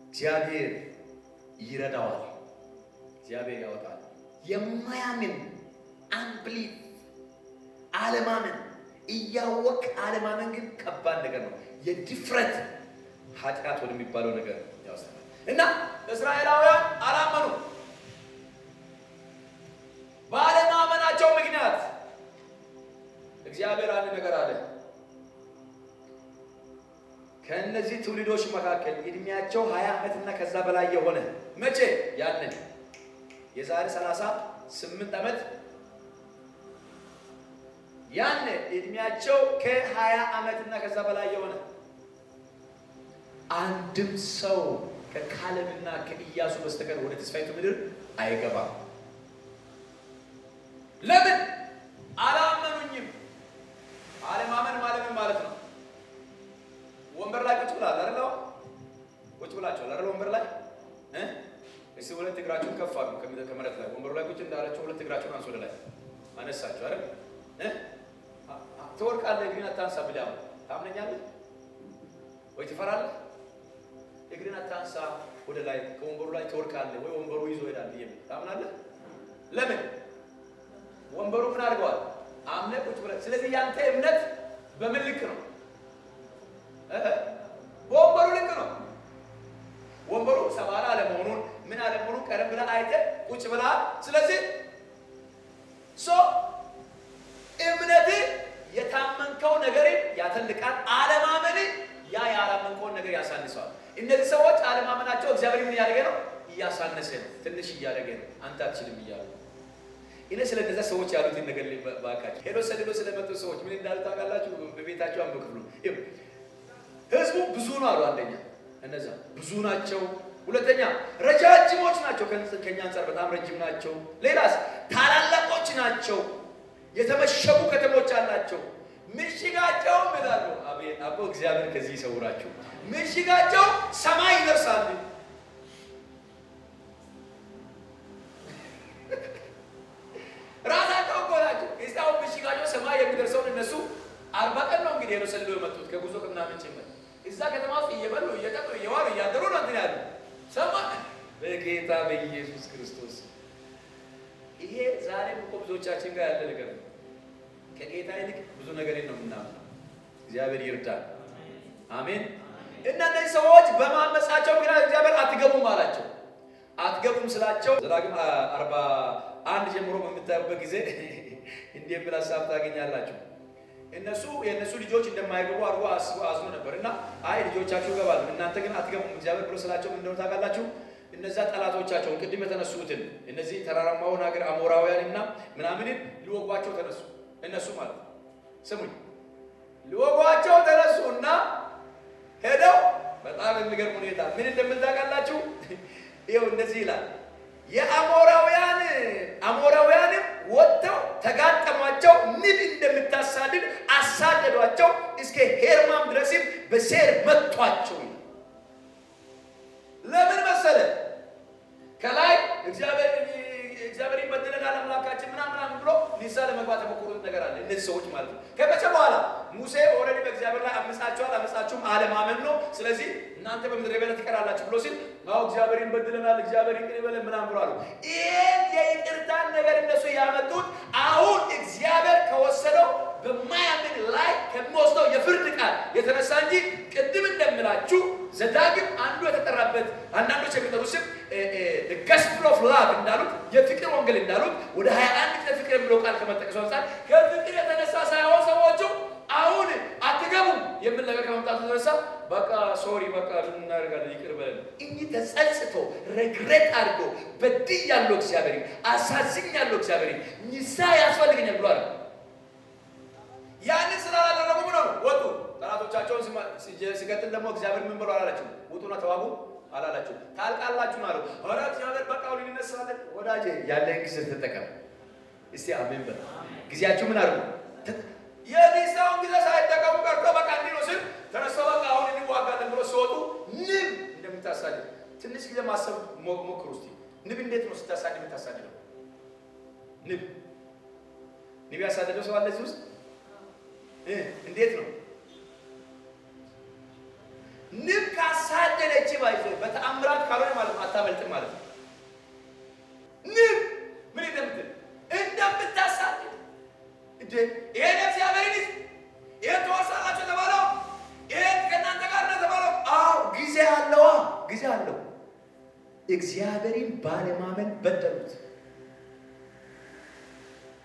እግዚአብሔር ይረዳዋል፣ እግዚአብሔር ያወጣል። የማያምን አንብሊፍ አለማመን እያወቅ አለማመን ግን ከባድ ነገር ነው። የድፍረት ኃጢአት ወደሚባለው ነገር ያወስዳል። እና እስራኤላውያን አላመኑ። ባለማመናቸው ምክንያት እግዚአብሔር አንድ ነገር አለ። ከነዚህ ትውልዶች መካከል እድሜያቸው 20 ዓመትና ከዛ በላይ የሆነ መቼ ያንን የዛሬ 38 ዓመት ያን እድሜያቸው ከ20 ዓመትና ከዛ በላይ የሆነ አንድም ሰው ከካሌብና ከኢያሱ በስተቀር ወደ ተስፋይቱ ምድር አይገባም። ለምን? አላመኑኝም። አለማመን ማለት ነው ወንበር ላይ ቁጭ ብላል አይደል? ቁጭ ብላችኋል አይደል? ወንበር ላይ እስቲ ሁለት እግራችሁን ከፍ አድርጉ ከመሬት ላይ። ወንበሩ ላይ ቁጭ እንዳላችሁ ሁለት እግራችሁን አንሱ ወደ ላይ አነሳችሁ አይደል? ትወርቃለህ፣ እግሬን አታንሳ ብለህ ታምነኛለህ ወይ ትፈራለህ? እግሬን አታንሳ ወደ ላይ ከወንበሩ ላይ ትወርቃለህ ወይ ወንበሩ ይዞ ይሄዳል ብዬ ታምናለህ? ለምን? ወንበሩ ምን አድርገዋል? አምነህ ቁጭ ብለህ። ስለዚህ ያንተ እምነት በምን ልክ ነው? በወንበሩ ልክ ነው። ወንበሩ ሰባራ አለመሆኑን ምን አለመሆኑን ቀረብ ብለህ አይተህ ቁጭ ብለሃል። ስለዚህ እምነት የታመንከው ነገር ያተልቃል፣ አለማመን ያ ያላመንከውን ነገር ያሳንሰዋል። እነዚህ ሰዎች አለማመናቸው እግዚአብሔር ምን ያደረገ ነው? እያሳነሰ ነው፣ ትንሽ እያደረገ ነው። አንተ አትችልም እያሉ እኔ ስለ እነዛ ሰዎች ያሉትን ነገር ባካችሁ ሄዶ ሰልሎ ስለመጡ ሰዎች ምን እንዳሉ ታውቃላችሁ? በቤታቸው አንበክሉ ህዝቡ ብዙ ነው አሉ። አንደኛ እነዛ ብዙ ናቸው። ሁለተኛ ረጃጅሞች ናቸው፣ ከኛ አንፃር በጣም ረጅም ናቸው። ሌላስ ታላላቆች ናቸው፣ የተመሸጉ ከተሞች አላቸው። ምሽጋቸው ይላሉ። አቤት አቦ እግዚአብሔር ከዚህ ይሰውራቸው። ምሽጋቸው ሰማይ ይደርሳል። ራሳቸው ቆላቸው እስታው ምሽጋቸው ሰማይ የሚደርሰው እነሱ 40 ቀን ነው እንግዲህ የሰልሎ የመጡት ከጉዞ ከምናምን ጭምር እዛ ከተማ ውስጥ እየበሉ እየጠጡ እየዋሉ እያደሩ ነው እንትን ያሉ ሰማይ በጌታ በኢየሱስ ክርስቶስ። ይሄ ዛሬም እኮ ብዙዎቻችን ጋር ያለ ነገር ነው። ከጌታ ይልቅ ብዙ ነገር ነው የምናምነው። እግዚአብሔር ይርዳል። አሜን። እና እነዚህ ሰዎች በማመጻቸው ምክንያት እግዚአብሔር አትገቡም አላቸው። አትገቡም ስላቸው ዘዳግም 41 ጀምሮ በምታዩበት ጊዜ እንዲህ ብላ ሐሳብ ታገኛላችሁ። የነሱ ልጆች እንደማይገቡ አድርጎ አዝኖ ነበርና አይ ልጆቻችሁ ይገባሉ እናንተ ግን አትገቡም እግዚአብሔር ብሎ ስላቸው ምን እንደሆነ ታውቃላችሁ? እነዛ ጠላቶቻቸውን ቅድም የተነሱትን እነዚህ ተራራማውን ሀገር አሞራውያንና ምናምን ሊወጓቸው ተነሱ። እነሱ ማለት ስሙኝ ሊወጓቸው ተነሱና ሄደው በጣም የሚገርም ሁኔታ ምን እንደምታውቃላችሁ? ይኸው እንደዚህ ይላል አሞራውያንም ወጥተው ተጋጠሟቸው፣ ንብ እንደምታሳድድ አሳደዷቸው፣ እስከ ሄርማም ድረስም በሴር መቷቸው። ለምን መሰለ? ከላይ እግዚአብሔር ይበድለናል አምላካችን ምናምን ብሎ ሊሳ ለመግባት የሞከሩት ነገር አለ እነዚህ ሰዎች ማለት ነው። ከመቼ በኋላ ሙሴ ኦልሬዲ በእግዚአብሔር ላይ አመጻችኋል፣ አመጻችሁም አለማመን ነው፣ ስለዚህ እናንተ በምድረ በዳ ትቀራላችሁ ብሎ ሲል አው እግዚአብሔር ይበድለናል እግዚአብሔር ይቅር ይበለን ምናምን ብሎ አሉ። ይሄን የይቅርታን ነገር እነሱ ያመጡት አሁን እግዚአብሔር ከወሰደው በማያምን ላይ ከሚወስደው የፍርድ ቃል የተነሳ እንጂ ቅድም እንደምላችሁ ዘዳግም አንዱ የተጠራበት አንዳንዶች የሚጠሩት ስም the gospel of love እንዳሉት የፍቅር ወንጌል እንዳሉት ወደ 21 ፍቅር የሚለው ቃል ከመጠቀሱ አንፃር ከፍቅር የተነሳ ሳይሆን ሰዎቹ አሁን አትገቡም የሚል ነገር ከመምጣቱ የተነሳ በቃ ሶሪ በቃ እናደርጋለን ይቅር በለን እንጂ ተጸጽቶ regret አድርጎ በድያለሁ እግዚአብሔር አሳዝኛለሁ እግዚአብሔር ንስሐ ያስፈልገኛል ብሎ አለ። ያንን ስላላደረጉ ብሎ ወጡ። ጠላቶቻቸውን ሲገጥል ደግሞ እግዚአብሔር ምን ብሎ አላላቸው? ውጡና ተዋጉ አላላቸው። ታልቃላችሁ ማለት ኧረ እግዚአብሔር በቃ ሁሉ ይነሳለን። ወዳጄ ያለ ጊዜ ተጠቀም እስቲ አሜን በል። ጊዜያችሁ ምን አድርጉ? የኒሳውን ጊዜ ሳይጠቀሙ ቀርቶ በቃ እንዲህ ነው ስል ተነስተው በቃ አሁን እንዋጋለን ብሎ ሲወጡ ንብ እንደምታሳድድ ትንሽ ጊዜ ማሰብ ሞክሩ እስቲ። ንብ እንዴት ነው ስታሳድድ የምታሳድደው? ንብ ያሳደደው ሰው አለ እዚህ ውስጥ? እንዴት ነው? ንብ ካሳደደች ባይዞ በተአምራት ካልሆነ ማለት ነው አታመልጥም ማለት ነው። ንብ ምን እንደምታሳድድ እንደ ይሄን እግዚአብሔርን እግዚአብሔርን ባለማመን በደሉት።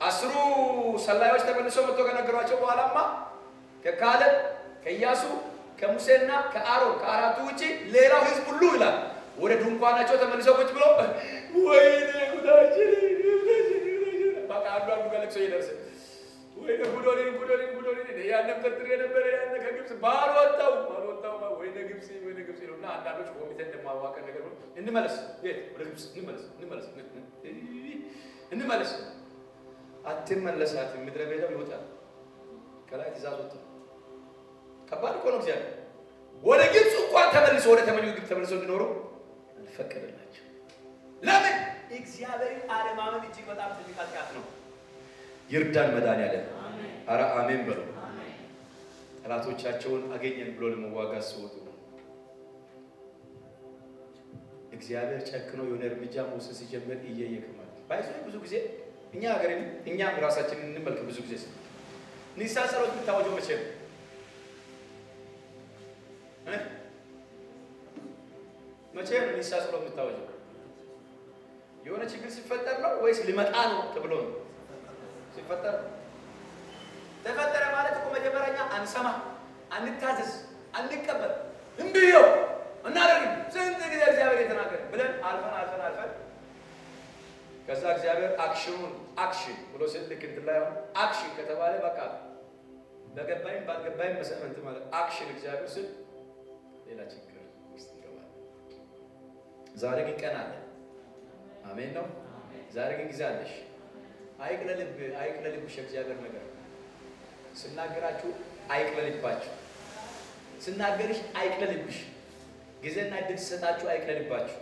አስሩ ሰላዮች ተመልሰው መጥተው ከነገሯቸው በኋላማ ከካሌብ ከኢያሱ ከሙሴና ከአሮን ከአራቱ ውጪ ሌላው ህዝብ ሁሉ ይላል ወደ ድንኳናቸው ተመልሰው ቁጭ ብለው ወይኔ ጉዳችን በቃ አንዱ ገለቅሶ ይደርስ ወይኔ ጉዶኔ ያንን ተርትሬ ነበር ያንን ከግብጽ ባልወጣው ወይኔ ግብጽ ነውና አንዳንዶች ኮሚቴ እንደማዋቀር ነገር ነው እንመለስ ቤት ወደ ግብጽ እንመለስ አትመለሳት ምድረ በዳው ይወጣል ከላይ ትእዛዝ ወጣ ከባድ እኮ ነው እግዚአብሔር ወደ ግብጽ እንኳን ተመልሶ ወደ ተመኘው ግብጽ ተመልሶ እንዲኖሩ አልፈቀደላቸው ለምን እግዚአብሔር አለማመን እጅግ በጣም ትልቅ ኃጢአት ነው ይርዳን መድኃኒዓለም አረ አሜን በሉ ጠላቶቻቸውን አገኘን ብሎ ለመዋጋት ሲወጡ እግዚአብሔር ጨክኖ የሆነ እርምጃ መውሰድ ሲጀምር እየየከማል ባይዘው ብዙ ጊዜ እኛ ሀገርን እኛም ራሳችንን እንመልከት ብዙ ጊዜ ንስሐ ጸሎት የምታወጀው መቼ ነው መቼ ነው ንስሐ ጸሎት የምታወጀው የሆነ ችግር ሲፈጠር ነው ወይስ ሊመጣ ነው ተብሎ ነው ሲፈጠር ተፈጠረ ማለት እኮ መጀመሪያኛ አንሰማ አንታዘዝ አንቀበል እንብየው እናደርግ ስንት ጊዜ እግዚአብሔር የተናገረ ብለን አልፈን ከዛ እግዚአብሔር አክሽን ብሎ ሲልክ እንትላይ አክሽን ከተባለ በቃ በገባይም ባልገባይም መሰረት ማለት አክሽን እግዚአብሔር ሲል ሌላ ችግር ውስጥ ይገባል ዛሬ ግን ቀን አለ አሜን ነው ዛሬ ግን ጊዜ አለሽ አይቅለልብሽ እግዚአብሔር ነገር ስናገራችሁ አይቅለልባችሁ ስናገርሽ አይቅለልብሽ ጊዜና እድል ሰጣችሁ አይቅለልባችሁ